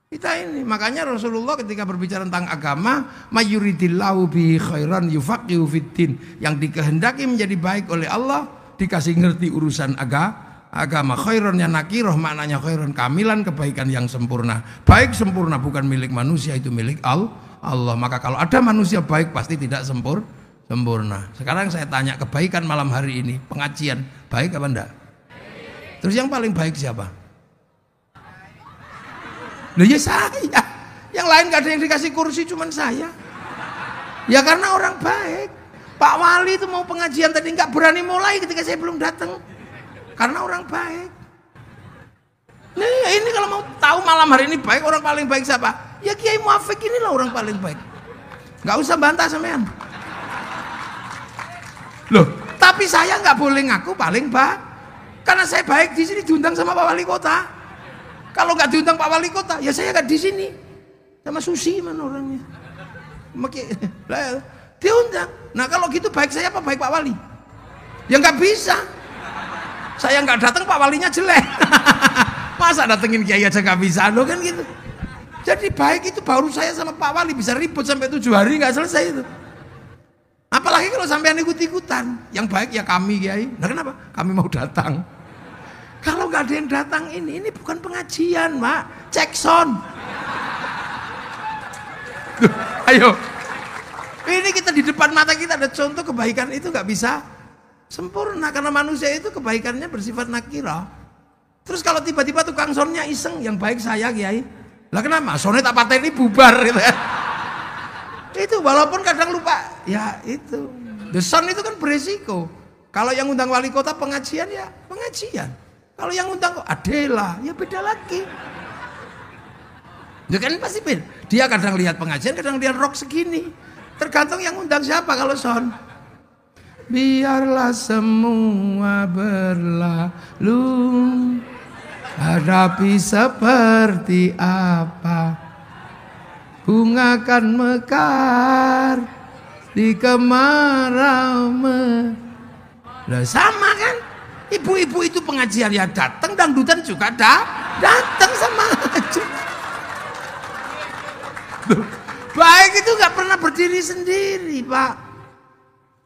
Kita ini makanya Rasulullah ketika berbicara tentang agama, mayuridillahu bihi khairan yufaqihu fiddin, yang dikehendaki menjadi baik oleh Allah dikasih ngerti urusan agama. Khaironnya nakirah, maknanya khairon kamilan, kebaikan yang sempurna. Baik sempurna bukan milik manusia, itu milik Allah. Maka kalau ada manusia baik pasti tidak sempurna. Sekarang saya tanya, kebaikan malam hari ini pengajian baik apa enggak? Terus yang paling baik siapa? Loh ya saya. Yang lain gak ada yang dikasih kursi, cuman saya. Ya karena orang baik. Pak Wali itu mau pengajian tadi nggak berani mulai ketika saya belum datang. Karena orang baik. Nah ini kalau mau tahu malam hari ini baik, orang paling baik siapa? Ya Kiai Muafik inilah orang paling baik. Nggak usah bantah sampean. Loh, tapi saya nggak boleh ngaku paling baik. Karena saya baik di sini diundang sama Pak Wali Kota. Kalau nggak diundang Pak Wali Kota, ya saya nggak di sini. Sama Susi mana orangnya? Diundang. Nah kalau gitu baik saya apa baik Pak Wali? Ya nggak bisa. Saya nggak datang Pak Walinya jelek. Masa datengin Kiai aja nggak bisa, lo kan gitu. Jadi baik itu baru saya sama Pak Wali bisa ribut sampai 7 hari nggak selesai itu. Apalagi kalau sampean ikut-ikutan. Yang baik ya kami Kiai. Nah kenapa? Kami mau datang. Kalau nggak ada yang datang ini bukan pengajian, Mak. Cek sound. Ayo. Ini kita di depan mata kita ada contoh kebaikan itu nggak bisa sempurna karena manusia itu kebaikannya bersifat nakirah. Terus kalau tiba-tiba tukang soundnya iseng, yang baik saya Kiai. Lah kenapa? Soundnya tak pateni bubar gitu ya. Itu walaupun kadang lupa. Ya itu. The sound itu kan beresiko. Kalau yang undang wali kota pengajian ya pengajian. Kalau yang undang Adela ya beda lagi. Ya kan pasti beda. Dia kadang lihat pengajian, kadang lihat rock segini. Tergantung yang undang siapa kalau sound. Biarlah semua berlalu, hadapi seperti apa, bunga kan mekar di kemarau. Lah sama kan? Ibu-ibu itu pengajian ya datang, dangdutan juga datang sama aja. Baik itu nggak pernah berdiri sendiri, Pak.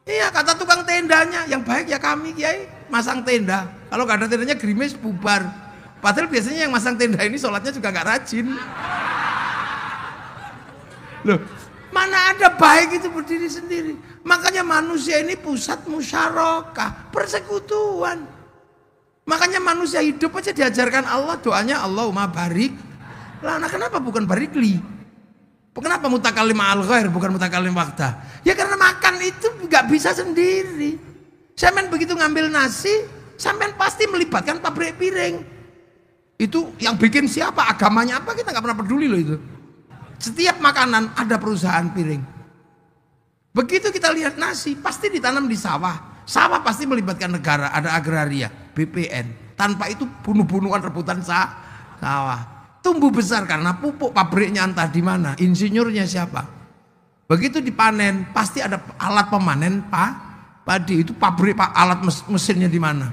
Iya, kata tukang tendanya, yang baik ya kami Kiai masang tenda. Kalau nggak ada tendanya gerimis bubar. Padahal biasanya yang masang tenda ini sholatnya juga nggak rajin. Loh, mana ada baik itu berdiri sendiri. Makanya manusia ini pusat musyarakah, persekutuan. Makanya manusia hidup aja diajarkan Allah doanya Allahumma barik. Lah, nah kenapa bukan barikli? Kenapa mutakalim al ghair bukan mutakalim waqta? Ya karena makan itu nggak bisa sendiri. Sampean begitu ngambil nasi, sampean pasti melibatkan pabrik piring. Itu yang bikin siapa, agamanya apa, kita nggak pernah peduli loh itu. Setiap makanan ada perusahaan piring. Begitu kita lihat nasi, pasti ditanam di sawah. Sawah pasti melibatkan negara, ada agraria, BPN. Tanpa itu bunuh-bunuhan rebutan sawah. Tumbuh besar karena pupuk, pabriknya entah di mana, insinyurnya siapa. Begitu dipanen, pasti ada alat pemanen padi. Itu pabrik alat mesinnya di mana.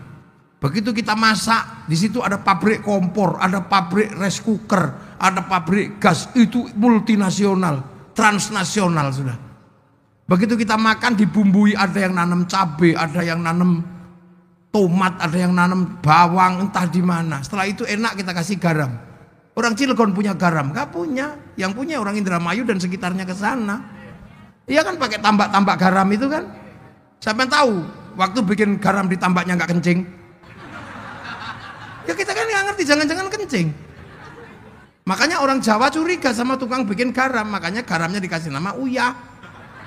Begitu kita masak, di situ ada pabrik kompor, ada pabrik rice cooker, ada pabrik gas. Itu multinasional, transnasional sudah. Begitu kita makan dibumbui, ada yang nanam cabai, ada yang nanam tomat, ada yang nanam bawang, entah di mana. Setelah itu enak kita kasih garam. Orang Cilegon punya garam, nggak punya. Yang punya orang Indramayu dan sekitarnya ke sana. Iya kan pakai tambak-tambak garam itu kan. Sampai tahu waktu bikin garam di tambaknya nggak kencing. Ya kita kan nggak ngerti, jangan-jangan kencing. Makanya orang Jawa curiga sama tukang bikin garam, makanya garamnya dikasih nama uyah.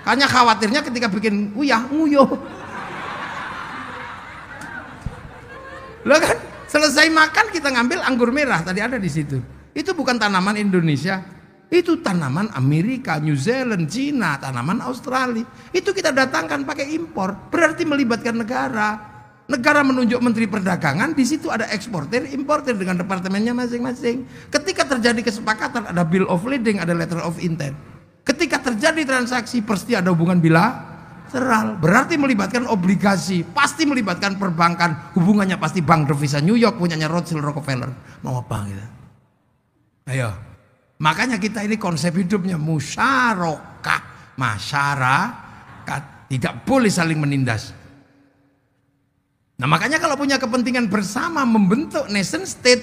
Hanya khawatirnya ketika bikin uyah, nguyuh. Loh kan, selesai makan kita ngambil anggur merah, tadi ada di situ. Itu bukan tanaman Indonesia, itu tanaman Amerika, New Zealand, Cina, tanaman Australia. Itu kita datangkan pakai impor, berarti melibatkan negara. Negara menunjuk menteri perdagangan, di situ ada eksportir, importir dengan departemennya masing-masing. Ketika terjadi kesepakatan, ada bill of lading, ada letter of intent. Ketika terjadi transaksi, pasti ada hubungan bilateral, berarti melibatkan obligasi, pasti melibatkan perbankan, hubungannya pasti Bank Devisa New York, punyanya Rothschild Rockefeller. Mau apa gitu? Ayo, makanya kita ini konsep hidupnya musyarakah, masyarakat, tidak boleh saling menindas. Nah makanya kalau punya kepentingan bersama membentuk nation state,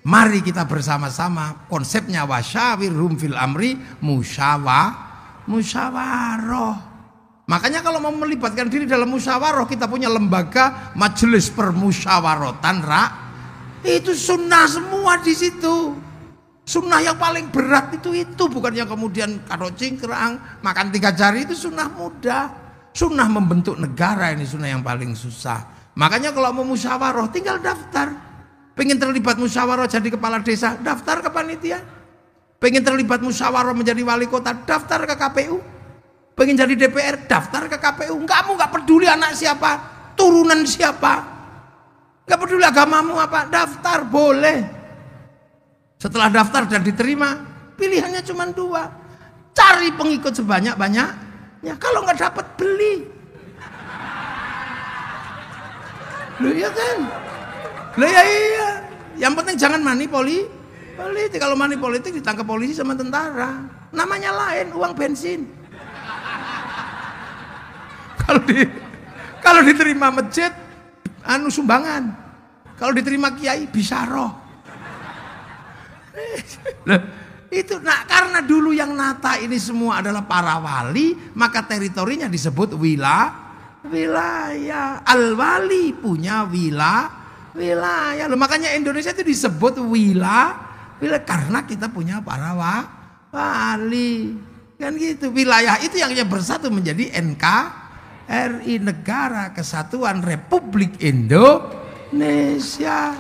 mari kita bersama-sama, konsepnya wasyawirhum fil amri, musyawarah. Makanya kalau mau melibatkan diri dalam musyawarah, kita punya lembaga majelis permusyawaratan itu sunnah semua di situ. Sunnah yang paling berat itu bukan yang kemudian kado cingkrang, makan 3 jari, itu sunnah mudah. Sunnah membentuk negara ini sunnah yang paling susah. Makanya kalau mau musyawarah tinggal daftar. Pengen terlibat musyawarah jadi kepala desa, daftar ke panitia. Pengen terlibat musyawarah menjadi wali kota, daftar ke KPU. Pengen jadi DPR, daftar ke KPU. Kamu nggak peduli anak siapa, turunan siapa, nggak peduli agamamu apa, daftar boleh. Setelah daftar dan diterima, pilihannya cuma 2. Cari pengikut sebanyak-banyaknya. Kalau nggak dapat, beli. Loh ya kan? Loh ya iya. Yang penting jangan politik. Kalau money politik ditangkap polisi sama tentara. Namanya lain, uang bensin. Kalau diterima masjid, sumbangan. Kalau diterima kiai bisyarah. Itu karena dulu yang nata ini semua adalah para wali, maka teritorinya disebut wilayah. Al-wali punya wilayah. Loh, makanya Indonesia itu disebut wilayah karena kita punya para wali. Kan gitu. Wilayah itu yang bersatu menjadi NKRI, Negara Kesatuan Republik Indonesia.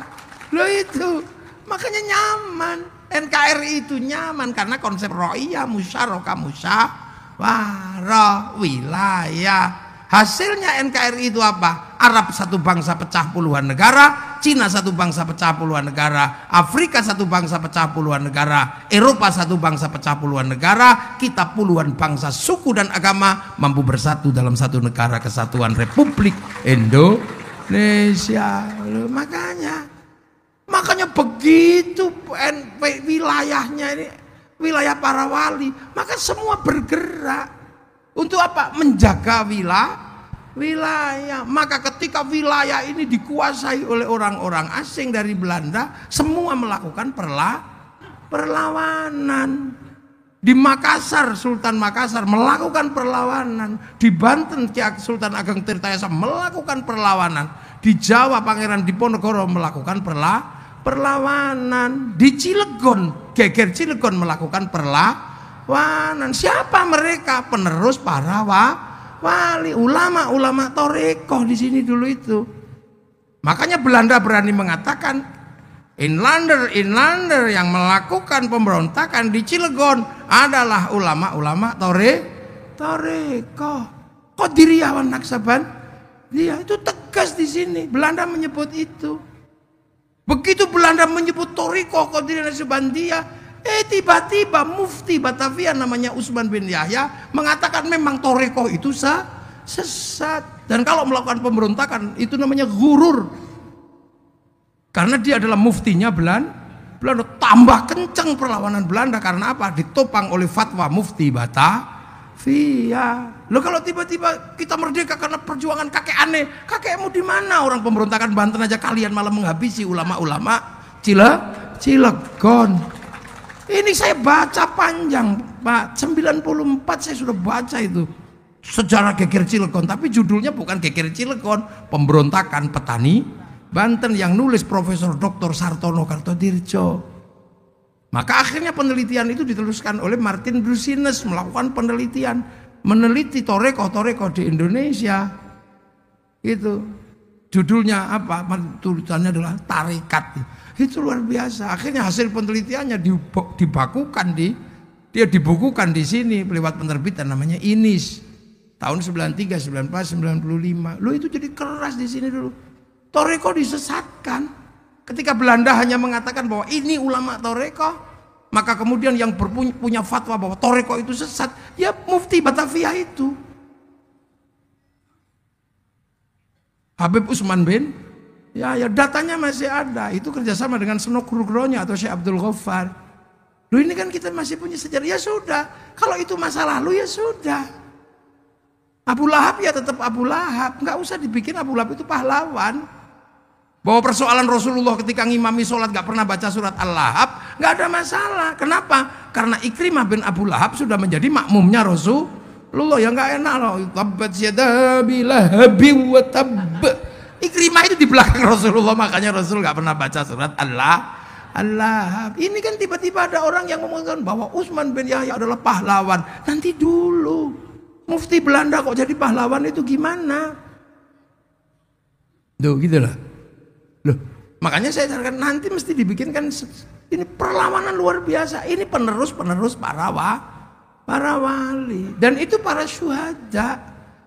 Loh itu. Makanya nyaman. NKRI itu nyaman karena konsep ro'iyah, musyarakah, musyawarah, wilayah. Hasilnya NKRI itu apa? Arab satu bangsa pecah puluhan negara, Cina satu bangsa pecah puluhan negara, Afrika satu bangsa pecah puluhan negara, Eropa satu bangsa pecah puluhan negara, kita puluhan bangsa, suku dan agama mampu bersatu dalam satu negara kesatuan Republik Indonesia. Makanya begitu wilayahnya ini wilayah para wali, maka semua bergerak untuk apa? Menjaga wilayah. Maka ketika wilayah ini dikuasai oleh orang-orang asing dari Belanda, semua melakukan perlawanan. Di Makassar, Sultan Makassar melakukan perlawanan. Di Banten, Sultan Ageng Tirtayasa melakukan perlawanan. Di Jawa, Pangeran Diponegoro melakukan perlawanan. Di Cilegon, Geger Cilegon melakukan perlawanan. Siapa mereka? Penerus para wali, ulama Toreko di sini dulu itu. Makanya Belanda berani mengatakan Inlander yang melakukan pemberontakan di Cilegon adalah ulama Toreko. Qadiriyah Naksaban. Dia itu tegas di sini. Belanda menyebut itu. Begitu Belanda menyebut Toriko Qadiriyah Naksabandia, tiba-tiba mufti Batavia namanya Usman bin Yahya mengatakan memang Toriko itu sesat. Dan kalau melakukan pemberontakan itu namanya gurur. Karena dia adalah muftinya Belanda. Tambah kencang perlawanan Belanda karena apa? Ditopang oleh fatwa mufti Batavia. Loh, kalau tiba-tiba kita merdeka karena perjuangan kakek aneh, kakekmu di mana? Orang pemberontakan Banten aja kalian malah menghabisi ulama-ulama Cilegon. Ini saya baca panjang, Pak. 94 saya sudah baca itu. Sejarah Geger Cilegon, tapi judulnya bukan Geger Cilegon, pemberontakan petani Banten, yang nulis Profesor Dr. Sartono Kartodirjo. Maka akhirnya penelitian itu diteruskan oleh Martin Brusines, melakukan penelitian, meneliti Toreko di Indonesia. Itu judulnya apa? Tulisannya adalah Tarekat. Itu luar biasa. Akhirnya hasil penelitiannya dibukukan di sini lewat penerbitan namanya Inis tahun 93, 94, 95. Loh, itu jadi keras di sini dulu. Toreko disesatkan. Ketika Belanda hanya mengatakan bahwa ini ulama Toreko, maka kemudian yang punya fatwa bahwa Toreko itu sesat, ya mufti Batavia itu. Habib Usman bin, ya datanya masih ada. Itu kerjasama dengan Senok Nugronya atau Syekh Abdul Ghaffar. Loh, ini kan kita masih punya sejarah. Ya sudah, kalau itu masa lalu ya sudah. Abu Lahab ya tetap Abu Lahab. Nggak usah dibikin Abu Lahab itu pahlawan. Bahwa persoalan Rasulullah ketika ngimami sholat gak pernah baca surat Al-Lahab, gak ada masalah. Kenapa? Karena Ikrimah bin Abu Lahab sudah menjadi makmumnya Rasulullah. Yang gak enak loh. Tabbat yada bilahabi wa tabb. Ikrimah itu di belakang Rasulullah, makanya Rasul gak pernah baca surat Al-Lahab. Ini kan tiba-tiba ada orang yang mengatakan bahwa Utsman bin Yahya adalah pahlawan. Nanti dulu, mufti Belanda kok jadi pahlawan itu gimana? Tuh gitu lah. Loh, makanya saya sarankan nanti mesti dibikinkan ini perlawanan luar biasa. Ini penerus para wali. Dan itu para syuhada.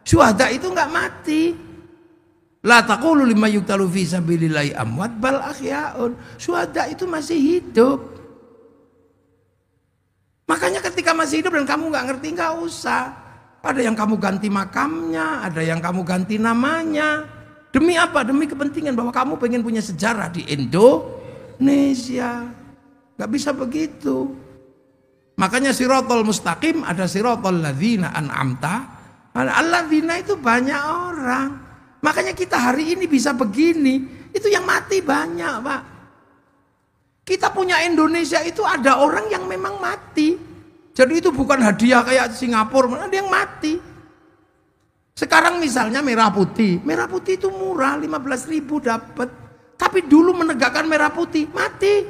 Syuhada itu nggak mati. La taqulu lima yuqtalu fi sabilillahi amwat bal ahyaun. Syuhada itu masih hidup. Makanya ketika masih hidup dan kamu nggak ngerti, nggak usah. Ada yang kamu ganti makamnya, ada yang kamu ganti namanya. Demi apa? Demi kepentingan bahwa kamu pengen punya sejarah di Indonesia. Gak bisa begitu. Makanya siratal mustaqim ada siratal ladzina an'amta. Alladzina itu banyak orang. Makanya kita hari ini bisa begini. Itu yang mati banyak, Pak. Kita punya Indonesia itu ada orang yang memang mati. Jadi itu bukan hadiah kayak Singapura, ada yang mati. Sekarang misalnya merah putih itu murah, 15.000 dapat. Tapi dulu menegakkan merah putih mati.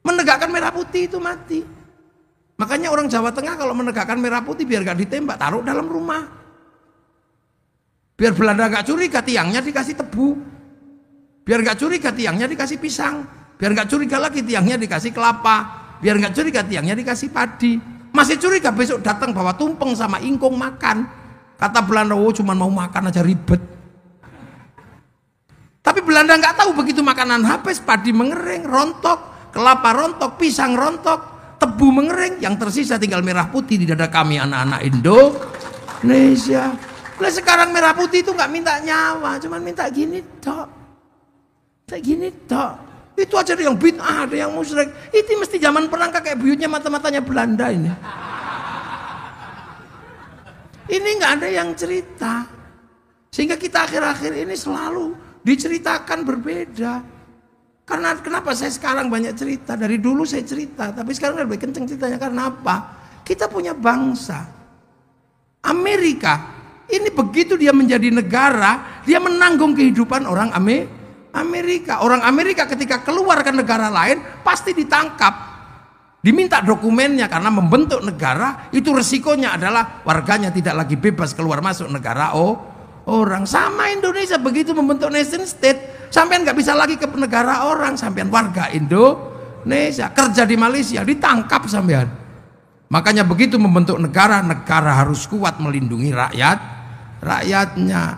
Menegakkan merah putih itu mati. Makanya orang Jawa Tengah kalau menegakkan merah putih biar gak ditembak, taruh dalam rumah. Biar Belanda gak curiga, tiangnya dikasih tebu. Biar gak curiga, tiangnya dikasih pisang. Biar gak curiga lagi, tiangnya dikasih kelapa. Biar gak curiga, tiangnya dikasih padi. Masih curiga, besok datang bawa tumpeng sama ingkung makan. Kata Belanda, oh cuma mau makan aja ribet. Tapi Belanda gak tahu begitu makanan habis, padi mengering, rontok, kelapa rontok, pisang rontok, tebu mengering. Yang tersisa tinggal merah putih di dada kami anak-anak Indonesia. Lah sekarang merah putih itu nggak minta nyawa, cuman minta gini tok, kayak gini tok. Itu aja ada yang bid'ah, ada yang musyrik. Itu mesti zaman perang kayak buyutnya mata-matanya Belanda ini. Ini nggak ada yang cerita, sehingga kita akhir-akhir ini selalu diceritakan berbeda. Karena kenapa saya sekarang banyak cerita? Dari dulu saya cerita, tapi sekarang lebih kenceng ceritanya. Karena apa? Kita punya bangsa. Amerika. Ini begitu dia menjadi negara, dia menanggung kehidupan orang Amerika. Orang Amerika ketika keluar ke negara lain pasti ditangkap, diminta dokumennya karena membentuk negara itu resikonya adalah warganya tidak lagi bebas keluar masuk negara orang. Sama Indonesia begitu membentuk nation state, sampean nggak bisa lagi ke negara orang, sampean warga Indonesia kerja di Malaysia ditangkap sampean. Makanya begitu membentuk negara, negara harus kuat melindungi rakyatnya.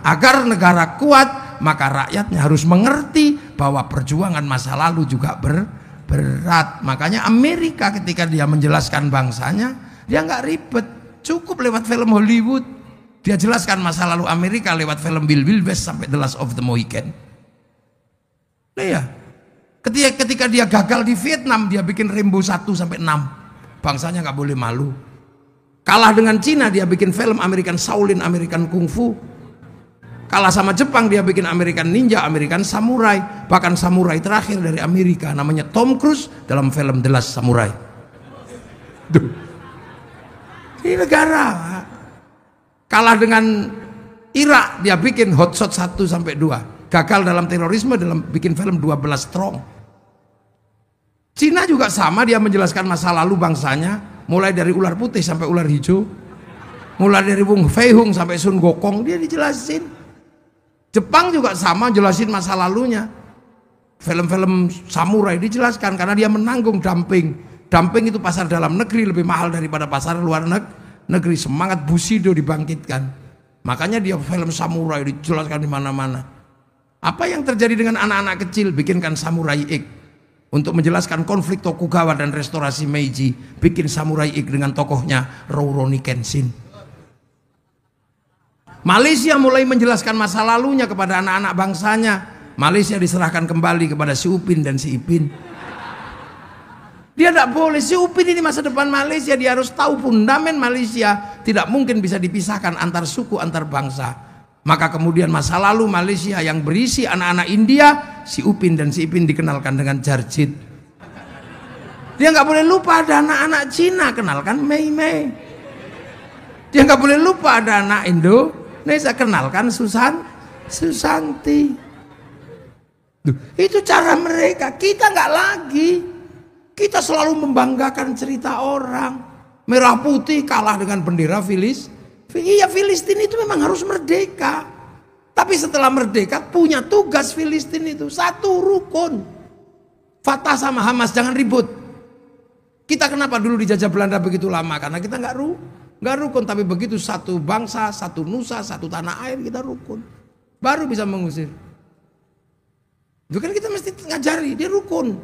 Agar negara kuat, maka rakyatnya harus mengerti bahwa perjuangan masa lalu juga berat. Makanya Amerika ketika dia menjelaskan bangsanya, dia nggak ribet, cukup lewat film Hollywood. Dia jelaskan masa lalu Amerika lewat film Bill West sampai The Last of the Mohican. Nah ya, ketika dia gagal di Vietnam, dia bikin Rambo 1 sampai 6. Bangsanya nggak boleh malu. Kalah dengan Cina, dia bikin film American Shaolin, American Kung Fu. Kalah sama Jepang, dia bikin American Ninja, American Samurai. Bahkan samurai terakhir dari Amerika namanya Tom Cruise dalam film The Last Samurai. Duh. Ini negara. Kalah dengan Irak, dia bikin Hot Shot 1 sampai 2. Gagal dalam terorisme dalam bikin film 12 Strong. Cina juga sama, dia menjelaskan masa lalu bangsanya, mulai dari ular putih sampai ular hijau, mulai dari Wong Fei Hung sampai Sun Gokong, dia dijelasin. Jepang juga sama, jelasin masa lalunya. Film-film samurai dijelaskan karena dia menanggung dumping. Dumping itu pasar dalam negeri lebih mahal daripada pasar luar negeri. Semangat Bushido dibangkitkan. Makanya dia film samurai dijelaskan di mana-mana. Apa yang terjadi dengan anak-anak kecil? Bikinkan Samurai X. Untuk menjelaskan konflik Tokugawa dan restorasi Meiji, bikin Samurai X dengan tokohnya Rurouni Kenshin. Malaysia mulai menjelaskan masa lalunya kepada anak-anak bangsanya. Malaysia diserahkan kembali kepada si Upin dan si Ipin. Dia tidak boleh, si Upin ini masa depan Malaysia, dia harus tahu fundamen Malaysia tidak mungkin bisa dipisahkan antar suku, antar bangsa. Maka kemudian masa lalu Malaysia yang berisi anak-anak India, si Upin dan si Ipin dikenalkan dengan Jarjit. Dia nggak boleh lupa ada anak-anak Cina, kenalkan Mei Mei. Dia nggak boleh lupa ada anak Indonesia, kenalkan Susanti. Itu cara mereka. Kita nggak lagi. Kita selalu membanggakan cerita orang. Merah putih kalah dengan bendera Iya, Filistin itu memang harus merdeka. Tapi setelah merdeka punya tugas Filistin itu satu rukun. Fatah sama Hamas jangan ribut. Kita kenapa dulu dijajah Belanda begitu lama? Karena kita nggak rukun. Tapi begitu satu bangsa, satu nusa, satu tanah air kita rukun. Baru bisa mengusir. Itu kan kita mesti ngajari dia rukun.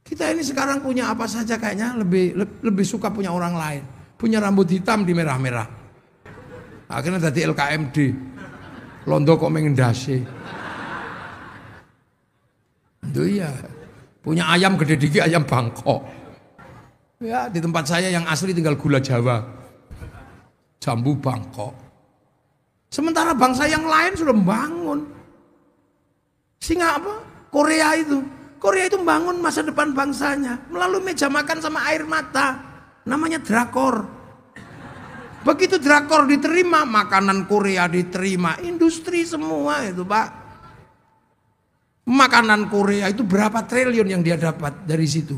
Kita ini sekarang punya apa saja kayaknya lebih suka punya orang lain. Punya rambut hitam di merah-merah. Akhirnya jadi LKMD. Londo kok mengendasi. Itu iya. Punya ayam gede dikit, ayam Bangkok. Ya, di tempat saya yang asli tinggal gula Jawa. Jambu Bangkok. Sementara bangsa yang lain sudah membangun. Korea itu membangun masa depan bangsanya melalui meja makan sama air mata. Namanya drakor. Begitu drakor diterima, makanan Korea diterima, industri semua itu, Pak. Makanan Korea itu berapa triliun yang dia dapat dari situ.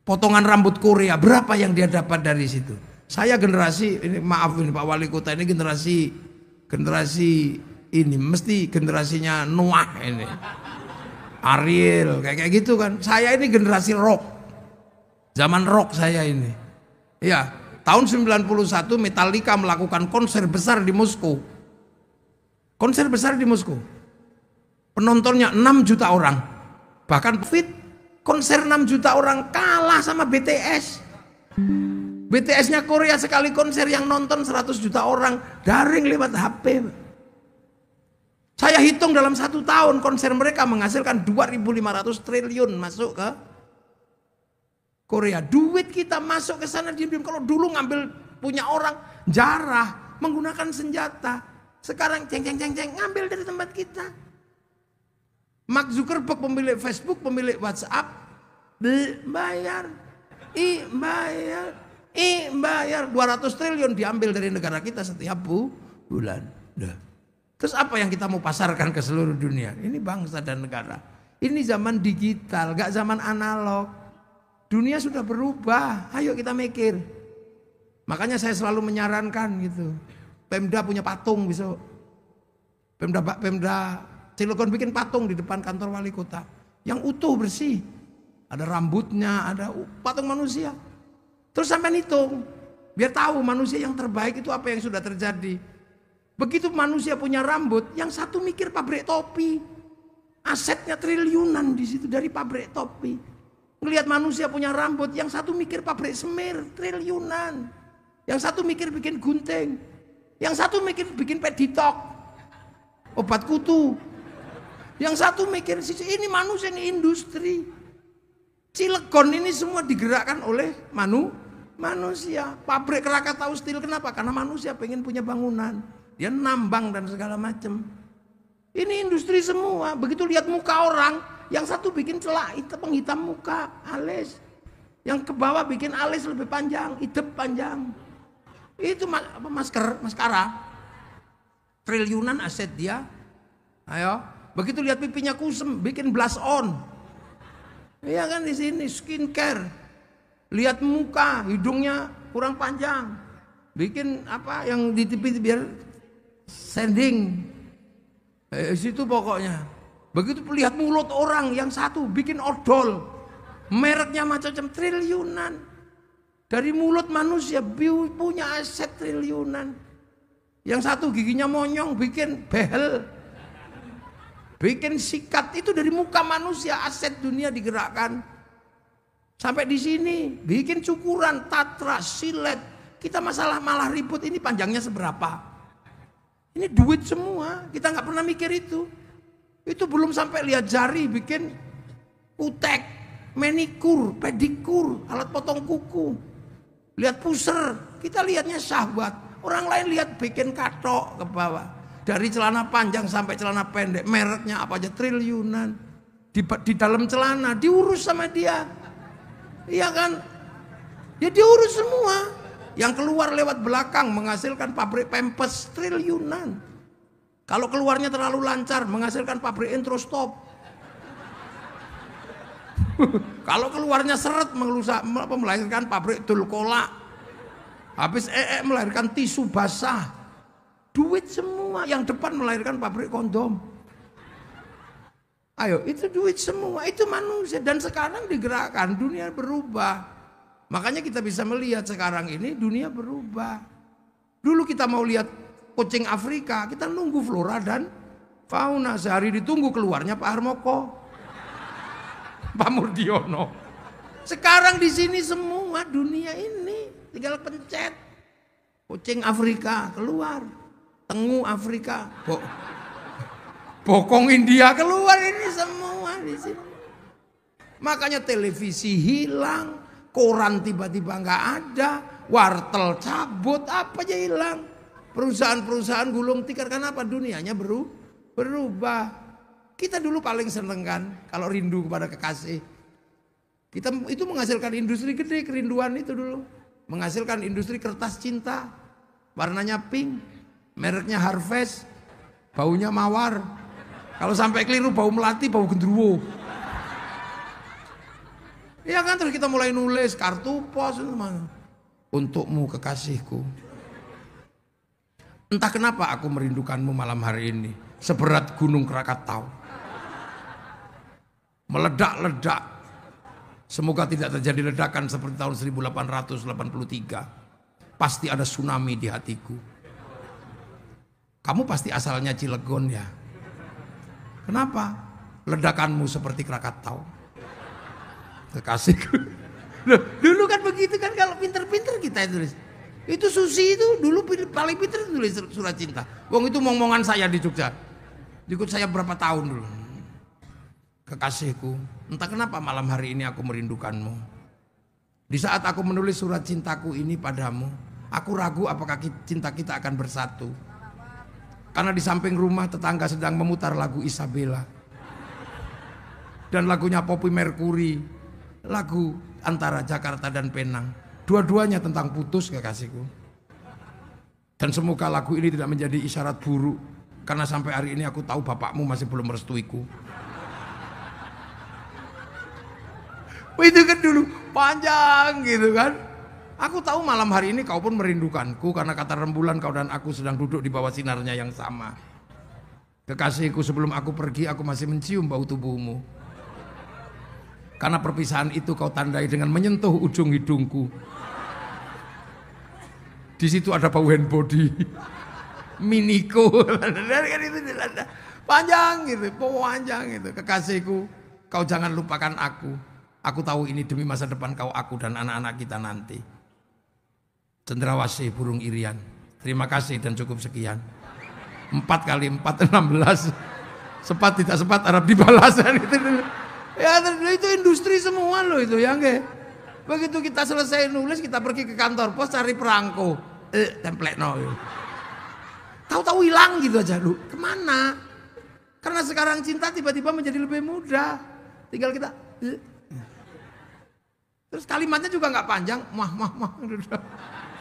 Potongan rambut Korea berapa yang dia dapat dari situ. Saya generasi ini, maaf ini Pak Wali Kota, ini generasi ini mesti generasinya Noah ini. Ariel kayak gitu kan. Saya ini generasi rock. Zaman rock saya ini. Ya, tahun 91 Metallica melakukan konser besar di Moskow. Konser besar di Moskow. Penontonnya 6 juta orang. Bahkan konser 6 juta orang kalah sama BTS. BTS-nya Korea sekali konser yang nonton 100 juta orang, daring lewat HP. Saya hitung dalam 1 tahun konser mereka menghasilkan 2.500 triliun masuk ke Korea. Duit kita masuk ke sana diam-diam. Kalau dulu ngambil punya orang, jarah, menggunakan senjata. Sekarang ceng ngambil dari tempat kita. Mark Zuckerberg pemilik Facebook, pemilik WhatsApp, bayar 200 triliun diambil dari negara kita setiap bulan. Terus apa yang kita mau pasarkan ke seluruh dunia? Ini bangsa dan negara. Ini zaman digital, gak zaman analog. Dunia sudah berubah, ayo kita mikir. Makanya saya selalu menyarankan gitu. Pemda punya patung besok. Pemda Cilegon bikin patung di depan kantor wali kota. Yang utuh bersih. Ada rambutnya, ada patung manusia. Terus sampai hitung. Biar tahu manusia yang terbaik itu apa yang sudah terjadi. Begitu manusia punya rambut, yang satu mikir pabrik topi. Asetnya triliunan di situ dari pabrik topi. Ngelihat manusia punya rambut, yang satu mikir pabrik semir, triliunan. Yang satu mikir bikin gunting. Yang satu mikir bikin peditok. Obat kutu. Yang satu mikir, ini manusia, ini industri. Cilegon ini semua digerakkan oleh manusia. Pabrik Krakatau Steel kenapa? Karena manusia pengen punya bangunan. Dia nambang dan segala macam. Ini industri semua. Begitu lihat muka orang, yang satu bikin celak penghitam muka, alis. Yang ke bawah bikin alis lebih panjang, hidup panjang. Itu maskara. Triliunan aset dia. Ayo, begitu lihat pipinya kusem, bikin blush on. Iya kan di sini skincare. Lihat muka, hidungnya kurang panjang. Bikin apa yang di TV biar sending. Situ pokoknya. Begitu lihat mulut orang, yang satu bikin odol. Mereknya macam-macam triliunan. Dari mulut manusia punya aset triliunan. Yang satu giginya monyong bikin behel. Bikin sikat, itu dari muka manusia, aset dunia digerakkan. Sampai di sini bikin cukuran, tatra, silet. Kita malah ribut ini panjangnya seberapa. Ini duit semua, kita nggak pernah mikir itu. Itu belum sampai lihat jari bikin kutek, manikur, pedikur, alat potong kuku. Lihat puser, kita lihatnya syahwat. Orang lain lihat bikin katok ke bawah. Dari celana panjang sampai celana pendek, mereknya apa aja triliunan. Di dalam celana diurus sama dia. Iya kan? Ya diurus semua. Yang keluar lewat belakang menghasilkan pabrik Pampers triliunan. Kalau keluarnya terlalu lancar menghasilkan pabrik Introstop. Kalau keluarnya seret melahirkan pabrik Dulcola. Habis melahirkan tisu basah. Duit semua. Yang depan melahirkan pabrik kondom. Ayo, itu duit semua. Itu manusia. Dan sekarang digerakkan, dunia berubah. Makanya kita bisa melihat sekarang ini dunia berubah. Dulu kita mau lihat kucing Afrika, kita nunggu flora dan fauna. Sehari ditunggu keluarnya Pak Harmoko, Pak Murdiono. Sekarang di sini semua dunia ini tinggal pencet. Kucing Afrika keluar, tengu Afrika, bokong India keluar, ini semua di sini. Makanya televisi hilang. Koran tiba-tiba nggak ada, wartel cabut, apa aja hilang. Perusahaan-perusahaan gulung tikar, kenapa? Dunianya berubah. Kita dulu paling seneng kan kalau rindu kepada kekasih. Kita itu menghasilkan industri gede, kerinduan itu dulu. Menghasilkan industri kertas cinta. Warnanya pink, mereknya Harvest, baunya mawar. Kalau sampai keliru bau melati, bau gendruwo. Iya kan, terus kita mulai nulis kartu pos untukmu kekasihku. Entah kenapa aku merindukanmu malam hari ini, seberat gunung Krakatau. Meledak-ledak. Semoga tidak terjadi ledakan seperti tahun 1883. Pasti ada tsunami di hatiku. Kamu pasti asalnya Cilegon ya. Kenapa? Ledakanmu seperti Krakatau. Kekasihku. Loh, dulu kan begitu kan, kalau pinter-pinter kita tulis. Itu Susi itu dulu paling pinter tulis surat cinta. Wong itu ngomong-ngomongan saya di Jogja. Ikut saya berapa tahun dulu. Kekasihku, entah kenapa malam hari ini aku merindukanmu. Di saat aku menulis surat cintaku ini padamu, aku ragu apakah cinta kita akan bersatu. Karena di samping rumah tetangga sedang memutar lagu Isabella. Dan lagunya Poppy Mercury. Lagu antara Jakarta dan Penang. Dua-duanya tentang putus, kekasihku. Dan semoga lagu ini tidak menjadi isyarat buruk. Karena sampai hari ini aku tahu bapakmu masih belum merestuiku. Itu kan dulu panjang gitu kan. Aku tahu malam hari ini kau pun merindukanku, karena kata rembulan kau dan aku sedang duduk di bawah sinarnya yang sama. Kekasihku, sebelum aku pergi aku masih mencium bau tubuhmu. Karena perpisahan itu kau tandai dengan menyentuh ujung hidungku. Di situ ada bau hand body. Miniko. Panjang gitu, panjang gitu. Kekasihku, kau jangan lupakan aku. Aku tahu ini demi masa depan kau, aku dan anak-anak kita nanti. Cendrawasih burung irian. Terima kasih dan cukup sekian. 4 kali 4 16. Sepat tidak sepat Arab dibalas. Ya itu industri semua loh itu ya nggak. Begitu kita selesai nulis, kita pergi ke kantor pos cari perangko. Template no. Tahu-tahu hilang gitu aja lu. Kemana? Karena sekarang cinta tiba-tiba menjadi lebih mudah. Tinggal kita. Terus kalimatnya juga nggak panjang, mah.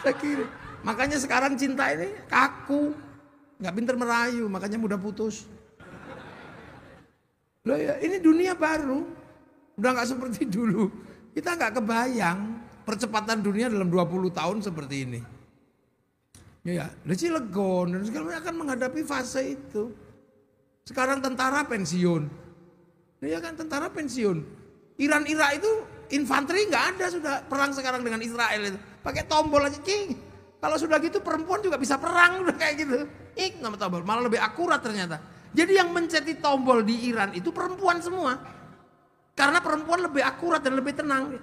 Saya kira. Makanya sekarang cinta ini kaku, nggak pinter merayu, makanya mudah putus. Loh ya, ini dunia baru, udah nggak seperti dulu. Kita nggak kebayang percepatan dunia dalam 20 tahun seperti ini. Ya, Cilegon dan segala macam akan menghadapi fase itu. Sekarang tentara pensiun, ya kan, tentara pensiun. Irak itu infanteri nggak ada, sudah perang sekarang dengan Israel itu pakai tombol aja, cing. Kalau sudah gitu perempuan juga bisa perang, udah kayak gitu. Nama tombol malah lebih akurat ternyata. Jadi yang menceti tombol di Iran itu perempuan semua, karena perempuan lebih akurat dan lebih tenang.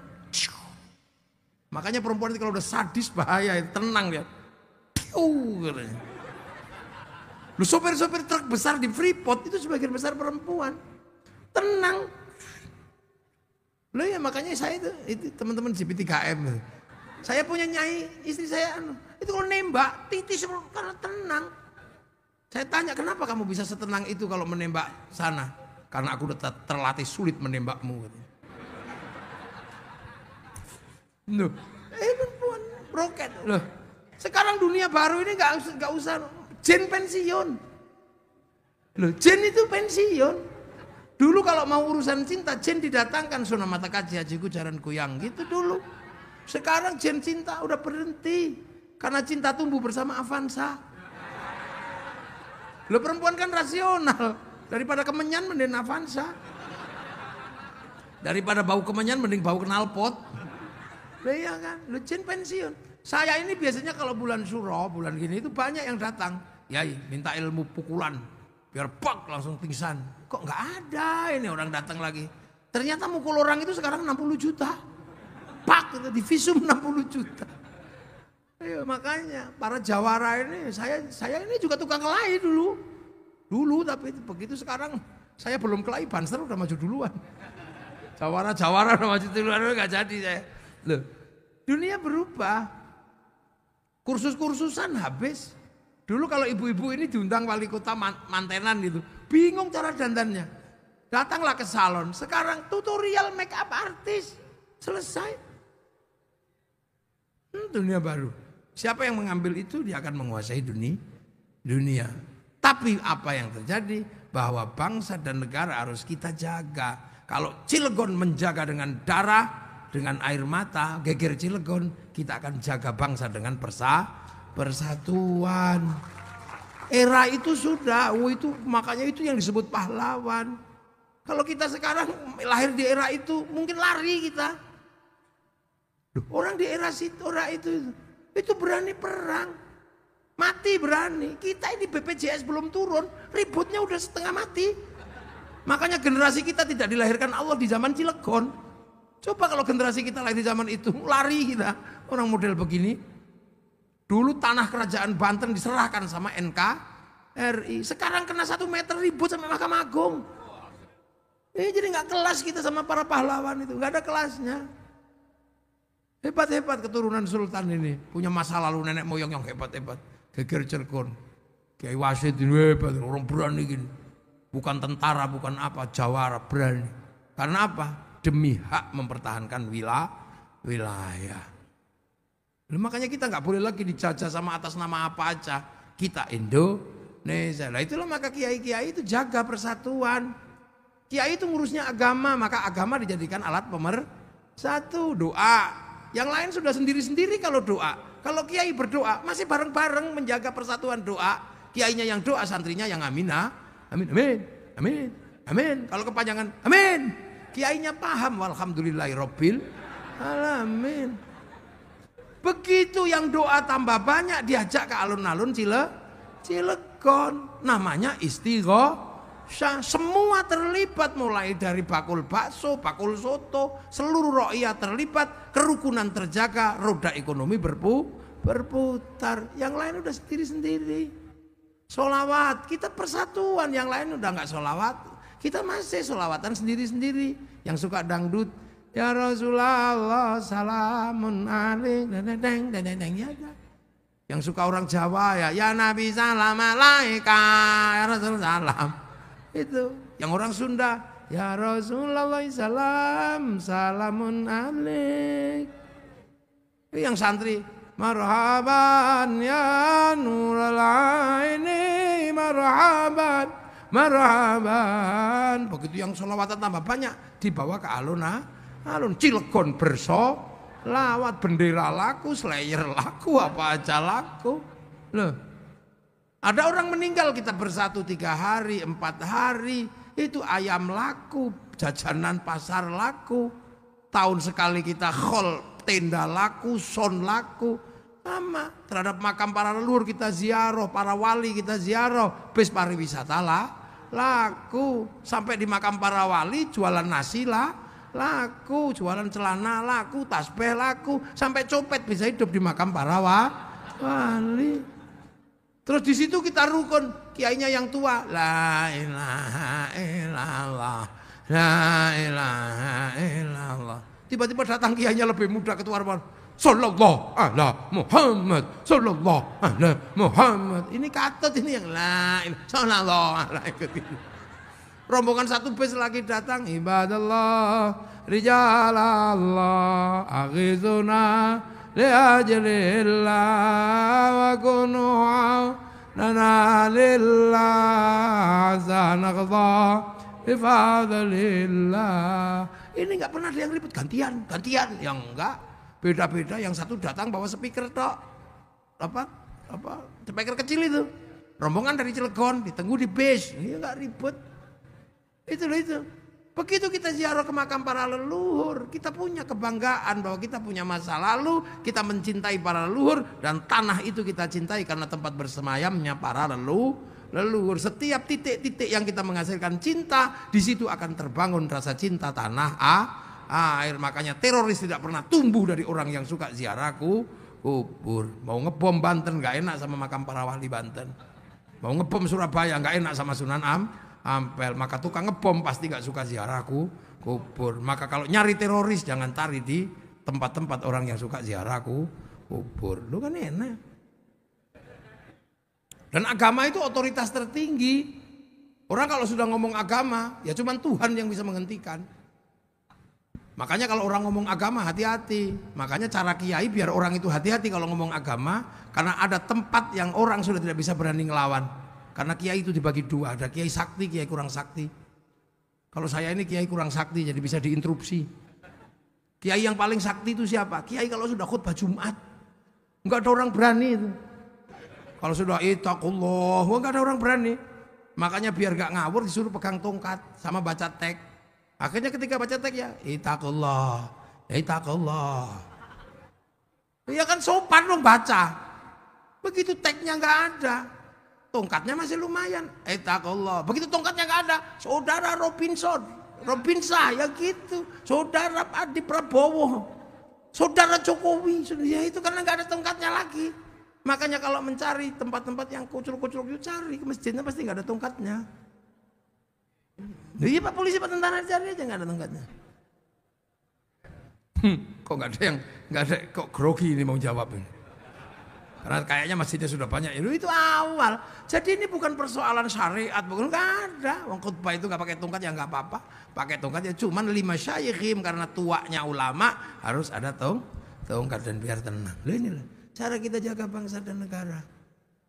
Makanya perempuan itu kalau udah sadis bahaya, tenang dia. Lu sopir-sopir truk besar di Freeport itu sebagian besar perempuan, tenang. Loh ya, makanya saya itu teman-teman JP3M, saya punya nyai, istri saya itu kalau nembak titis karena tenang. Saya tanya, kenapa kamu bisa setenang itu kalau menembak sana? Karena aku udah terlatih sulit menembakmu. Loh, perempuan roket. Loh, sekarang dunia baru ini nggak usah Jen pensiun. Loh, Jen itu pensiun. Dulu kalau mau urusan cinta, Jen didatangkan Sunan Mata Kaji Hajiku Jaran Kuyang gitu dulu. Sekarang Jen cinta udah berhenti, karena cinta tumbuh bersama Avanza. Lo perempuan kan rasional, daripada kemenyan mending Avanza, daripada bau kemenyan mending bau knalpot. Lo iya kan, lo Jen pensiun. Saya ini biasanya kalau bulan Suro, bulan gini itu banyak yang datang. Yai minta ilmu pukulan, biar pak langsung pingsan. Kok nggak ada ini orang datang lagi. Ternyata mukul orang itu sekarang 60 juta. Pak, di visum 60 juta. Ayo, makanya para jawara ini, saya ini juga tukang kelahi dulu, tapi begitu sekarang saya belum kelahi, Banser udah maju duluan. Jawara udah maju duluan, nggak jadi saya. Loh, dunia berubah, kursus-kursusan habis. Dulu kalau ibu-ibu ini diundang wali kota mantenan gitu, bingung cara dandannya. Datanglah ke salon, sekarang tutorial make up artis. Selesai. Dunia baru. Siapa yang mengambil itu dia akan menguasai dunia. Tapi apa yang terjadi? Bahwa bangsa dan negara harus kita jaga. Kalau Cilegon menjaga dengan darah, dengan air mata, geger Cilegon, kita akan jaga bangsa dengan persatuan. Era itu sudah, itu makanya itu yang disebut pahlawan. Kalau kita sekarang lahir di era itu, mungkin lari kita. Orang di era itu berani perang, mati berani. Kita ini BPJS belum turun, ributnya udah setengah mati. Makanya generasi kita tidak dilahirkan Allah di zaman Cilegon. Coba kalau generasi kita lahir di zaman itu, lari kita. Orang model begini. Dulu tanah kerajaan Banten diserahkan sama NKRI. Sekarang kena 1 meter ribut sampai Mahkamah Agung. Jadi nggak kelas kita sama para pahlawan itu, nggak ada kelasnya. Hebat-hebat keturunan Sultan ini, punya masa lalu nenek moyang yang hebat-hebat. Geger Cilegon, Kiai Wasid ini hebat, orang berani gini. Bukan tentara, bukan apa, jawara berani. Karena apa? Demi hak mempertahankan wilayah. Makanya kita nggak boleh lagi dijajah sama atas nama apa aja. Kita Indonesia. Nah itulah maka kiai-kiai itu jaga persatuan. Kiai itu ngurusnya agama, maka agama dijadikan alat pemersatu. Doa, yang lain sudah sendiri-sendiri kalau doa. Kalau kiai berdoa masih bareng-bareng menjaga persatuan doa. Kiainya yang doa, santrinya yang amin, amin, amin, amin, amin. Kalau kepanjangan amin, kiainya paham. Walhamdulillahirabbil alamin. Begitu yang doa tambah banyak diajak ke alun-alun Cilegon, namanya istighosah. Semua terlibat mulai dari bakul bakso, bakul soto, seluruh rakyat terlibat, kerukunan terjaga, roda ekonomi berputar. Yang lain udah sendiri-sendiri. Solawat, kita persatuan, yang lain udah nggak solawat. Kita masih solawatan sendiri-sendiri. Yang suka dangdut, ya Rasulullah salamun alaik, ya. Yang suka orang Jawa ya Nabi salam alaika, ya Rasul salam. Itu yang orang Sunda ya Rasulullah salam salamun alaik. Yang santri marhaban ya nurul aini marhaban marhaban. Begitu yang sholawatan tambah banyak dibawa ke alun Cilegon bersolawat, bendera laku, slayer laku, apa aja laku. Loh, ada orang meninggal kita bersatu 3 hari, 4 hari, itu ayam laku, jajanan pasar laku, tahun sekali kita khol, tenda laku, son laku, sama terhadap makam para leluhur kita ziarah, para wali kita ziarah, bis pariwisata laku, sampai di makam para wali jualan nasi laku, jualan celana laku, tasbih laku, sampai copet bisa hidup di makam para wali. Terus di situ kita rukun, kiainya yang tua, la ilaha illallah, la ilaha illallah. Tiba-tiba datang kiainya lebih muda ketua Ramadan, sallallahu ala Muhammad, sallallahu ala Muhammad. Ini katut ini yang la ilaha sallallahu alaihi. Rombongan satu bis lagi datang, ibadallah, rijalallah, aghizuna liajlillah wa kunu'a lana lillah zanaqdha bifadlillah. Ini enggak pernah ada yang ribut, gantian, yang enggak beda-beda. Yang satu datang bawa speaker tok, speaker kecil itu, rombongan dari Cilegon ditunggu di bis, ini enggak ribut. Itu. Begitu kita ziarah ke makam para leluhur, kita punya kebanggaan bahwa kita punya masa lalu, kita mencintai para leluhur, dan tanah itu kita cintai karena tempat bersemayamnya para leluhur. Setiap titik-titik yang kita menghasilkan cinta, di situ akan terbangun rasa cinta tanah air. Makanya teroris tidak pernah tumbuh dari orang yang suka ziarah kubur. Mau ngebom Banten gak enak sama makam para wali Banten. Mau ngebom Surabaya gak enak sama Sunan Ampel, maka tukang ngebom pasti gak suka ziarah kubur. Maka kalau nyari teroris jangan cari di tempat-tempat orang yang suka ziarah kubur. Lu kan enak. Dan agama itu otoritas tertinggi. Orang kalau sudah ngomong agama, ya cuman Tuhan yang bisa menghentikan. Makanya kalau orang ngomong agama hati-hati. Makanya cara kiai biar orang itu hati-hati kalau ngomong agama. Karena ada tempat yang orang sudah tidak bisa berani ngelawan. Karena kiai itu dibagi dua. Ada kiai sakti, kiai kurang sakti. Kalau saya ini kiai kurang sakti jadi bisa diinterupsi. Kiai yang paling sakti itu siapa? Kiai kalau sudah khutbah Jumat. Enggak ada orang berani itu. Kalau sudah ittaqullah, enggak ada orang berani. Makanya biar gak ngawur disuruh pegang tongkat sama baca teks. Akhirnya ketika baca teks ya ittaqullah, ittaqullah. Ya kan sopan dong baca. Begitu teksnya gak ada, tongkatnya masih lumayan. Ittaqullah. Begitu tongkatnya gak ada, saudara Robinsah ya gitu. Saudara Adi Prabowo, saudara Jokowi. Ya itu karena gak ada tongkatnya lagi. Makanya kalau mencari tempat-tempat yang kucur-kucur itu cari ke masjidnya pasti nggak ada tongkatnya. Iya Pak polisi Pak tentara cari aja nggak ada tongkatnya. Kok nggak ada kok grogi ini mau jawab ini. Karena kayaknya masjidnya sudah banyak. Itu awal. Jadi ini bukan persoalan syariat, bukan nggak ada. Wong khutbah itu nggak pakai tongkat ya nggak apa-apa. Pakai tongkat ya cuman 5 syayikhim karena tuanya ulama harus ada tongkat dan biar tenang. Ini lah. Cara kita jaga bangsa dan negara.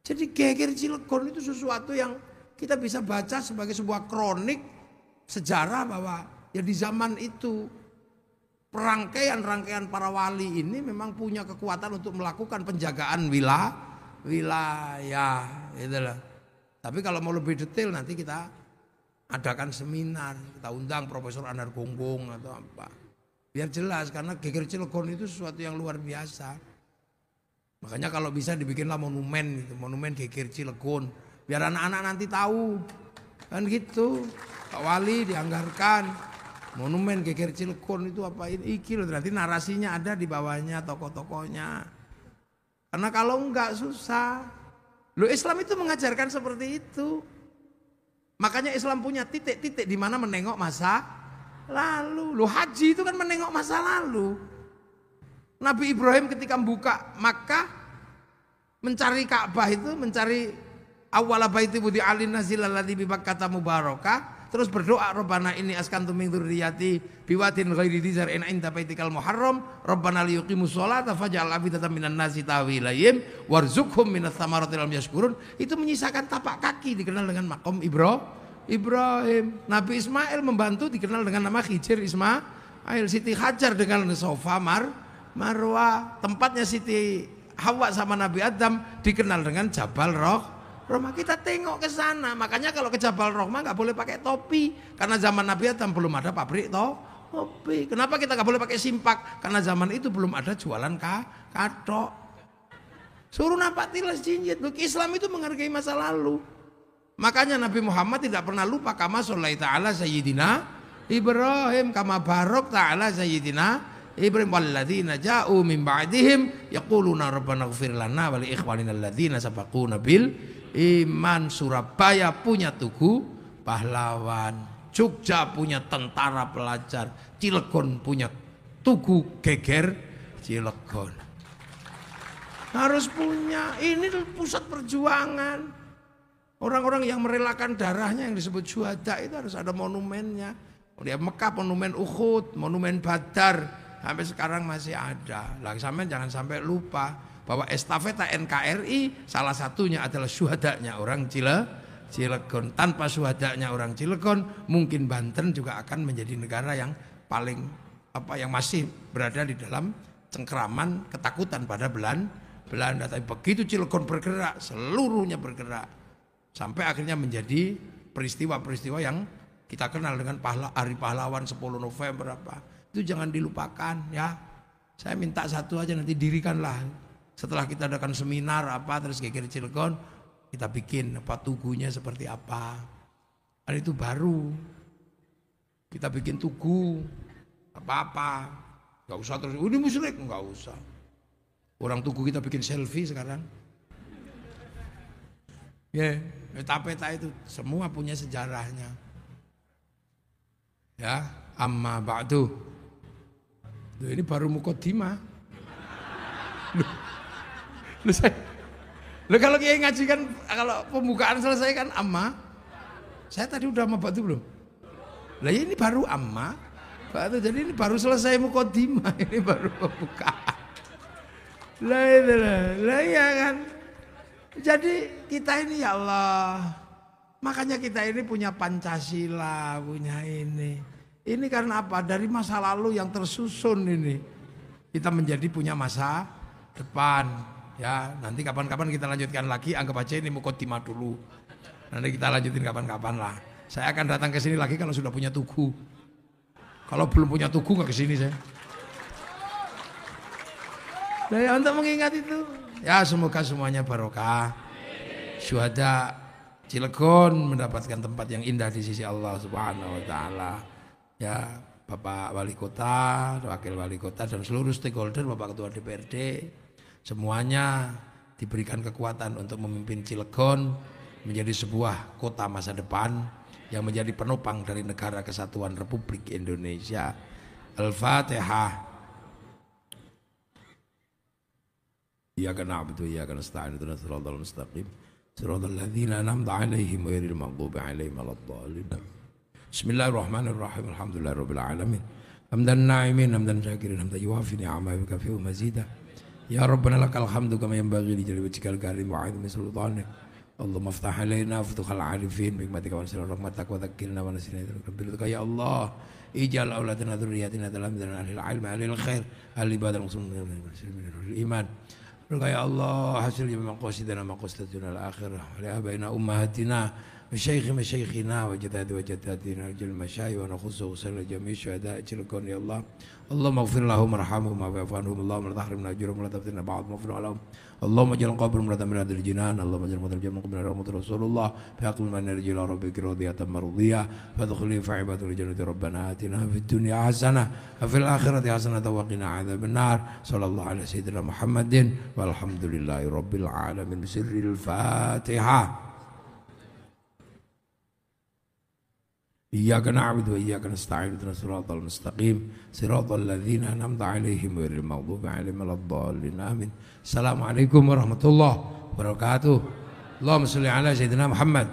Jadi geger Cilegon itu sesuatu yang kita bisa baca sebagai sebuah kronik sejarah bahwa ya di zaman itu rangkaian para wali ini memang punya kekuatan untuk melakukan penjagaan wilayah. Itulah. Tapi kalau mau lebih detail nanti kita adakan seminar, kita undang Profesor Anar Gonggong atau apa. Biar jelas karena geger Cilegon itu sesuatu yang luar biasa. Makanya kalau bisa dibikinlah monumen gitu, monumen geger Cilegon. Biar anak-anak nanti tahu. Kan gitu. Pak Wali dianggarkan monumen geger Cilegon itu apa ini iki loh. Nanti narasinya ada di bawahnya tokoh-tokohnya. Karena kalau enggak susah. Loh Islam itu mengajarkan seperti itu. Makanya Islam punya titik-titik di mana menengok masa lalu. Loh haji itu kan menengok masa lalu. Nabi Ibrahim ketika membuka Makkah, mencari Ka'bah itu, mencari awwala baiti wudi'a lin-nasi alladzi bi Bakkah mubarakah, terus berdoa Rabbana inni askantu min dzurriyyati biwadin ghairi dzi zar'in 'inda baitikal muharram Rabbana liyuqimus sholata faj'al afidatan minan nasi tahwi ilaihim warzuqhum minas thamarati lam yashkurun. Itu menyisakan tapak kaki dikenal dengan maqam Ibrahim. Nabi Ismail membantu dikenal dengan nama Khidir Ismail. Siti Hajar dengan Sofa Marwah, tempatnya Siti Hawa sama Nabi Adam dikenal dengan Jabal Rahmah. Kita tengok ke sana. Makanya kalau ke Jabal Rahmah nggak boleh pakai topi karena zaman Nabi Adam belum ada pabrik topi. Kenapa kita nggak boleh pakai simpak? Karena zaman itu belum ada jualan katok. Suruh nampak tilas jinjit. Islam itu menghargai masa lalu. Makanya Nabi Muhammad tidak pernah lupa kama sholaita ala sayyidina Ibrahim, kama barok ta'ala sayyidina Ibrahim walladzina ja'u min ba'dihim yaquluna rabbana ighfir lana wa li ikhwanina alladzina sabaquna bil iman. Surabaya punya tugu pahlawan, Jogja punya tentara pelajar, Cilegon punya tugu geger Cilegon. Harus punya, ini pusat perjuangan. Orang-orang yang merelakan darahnya yang disebut syuhada itu harus ada monumennya. Di Mekah monumen Uhud, monumen Badar. Sampai sekarang masih ada. Lagi sampai jangan sampai lupa bahwa estafeta NKRI salah satunya adalah syuhadanya orang Cilegon. Tanpa syuhadanya orang Cilegon, mungkin Banten juga akan menjadi negara yang paling yang masih berada di dalam cengkeraman ketakutan pada Belanda. Tapi begitu Cilegon bergerak, seluruhnya bergerak sampai akhirnya menjadi peristiwa-peristiwa yang kita kenal dengan Hari Pahlawan 10 November apa. Itu jangan dilupakan ya. Saya minta satu aja nanti dirikanlah. Setelah kita adakan seminar apa terus geger Cilegon, kita bikin apa tugunya seperti apa. Dan itu baru. Kita bikin tugu apa-apa. Enggak usah terus ini musyrik, enggak usah. Orang tugu kita bikin selfie sekarang. Ya, peta-peta itu semua punya sejarahnya. Ya, amma ba'du. Ini baru mukaddimah. Loh kalau kiai ngaji kan kalau pembukaan selesai kan amma. Saya tadi udah sama batu belum? Lah ini baru amma. Batu jadi ini baru selesai mukadimah, ini baru pembukaan. Lah ya kan. Jadi kita ini ya Allah. Makanya kita ini punya Pancasila, punya ini. Ini karena apa? Dari masa lalu yang tersusun ini. Kita menjadi punya masa depan. Ya, nanti kapan-kapan kita lanjutkan lagi. Anggap aja ini mukadimah dulu. Nanti kita lanjutin kapan-kapan lah. Saya akan datang ke sini lagi kalau sudah punya tugu. Kalau belum punya tugu nggak ke sini saya. Nah, ya, untuk mengingat itu, ya semoga semuanya barokah. Syuhada Cilegon mendapatkan tempat yang indah di sisi Allah Subhanahu Wa Taala. Ya, Bapak Wali Kota, Wakil Wali Kota dan seluruh stakeholder, Bapak Ketua DPRD, semuanya diberikan kekuatan untuk memimpin Cilegon menjadi sebuah kota masa depan yang menjadi penopang dari negara kesatuan Republik Indonesia. Al-Fatihah. Iyyaka na'budu wa iyyaka nasta'in ihdinas siratal mustaqim siratal ladzina an'amta 'alaihim ghairil maghdubi 'alaihim waladdallin. Bismillahirrahmanirrahim. Alhamdulillahirabbil alamin. Hamdan na'imin hamdan syakirin hamdan yuwafi ni'amahu wa yukafi mazidah. Ya Rabbana lakal hamdu kama yanbaghi li jalali wajhikal karim wa 'azimi sultanik. Allahumma aftah alaina futuhal arifin bihikmatika wa sirra rahmatak wa dzakkirna wa nasina rabbil ya Allah ij'al auladana dzurriyyatina talamidana ahlil ilmi ahlil khair ahli ibadal muslimin iman. Ya Allah hasil maqasidana maqasidana al-akhirah wa li abaina ummahatina wa masyayikhina wa jaddatina jil masyayikh wa nakhussu sala jami' syuhada Cilegon ya Allah. Allahumma ighfir lahum warhamhum wa'fu anhum. Allahumma la tahrimna ajrahum wa la taftinna ba'dahum wa lahum. Allahumma ij'al qabrahum radhan min hadhil jinan. Allahumma ij'al qabrahum min rahmatir Rasulullah bihaqqi man yarju rabbika radiyatan mardiyah fadkhuli fi ibadil jannati rabbana atina fid dunya hasanah wa fil akhirati hasanah wa qina adzaban nar. Sallallahu alaihi sayyidina Muhammadin walhamdulillahi rabbil alamin. Bisirril Fatihah. Iyyaka na'budu wa iyyaka nasta'in ihdinas siratal mustaqim siratal ladzina an'amta 'alaihim ghairil maghdubi 'alaihim waladdallin. Amin. Assalamualaikum warahmatullahi wabarakatuh. Allahumma shalli ala sayyidina Muhammad.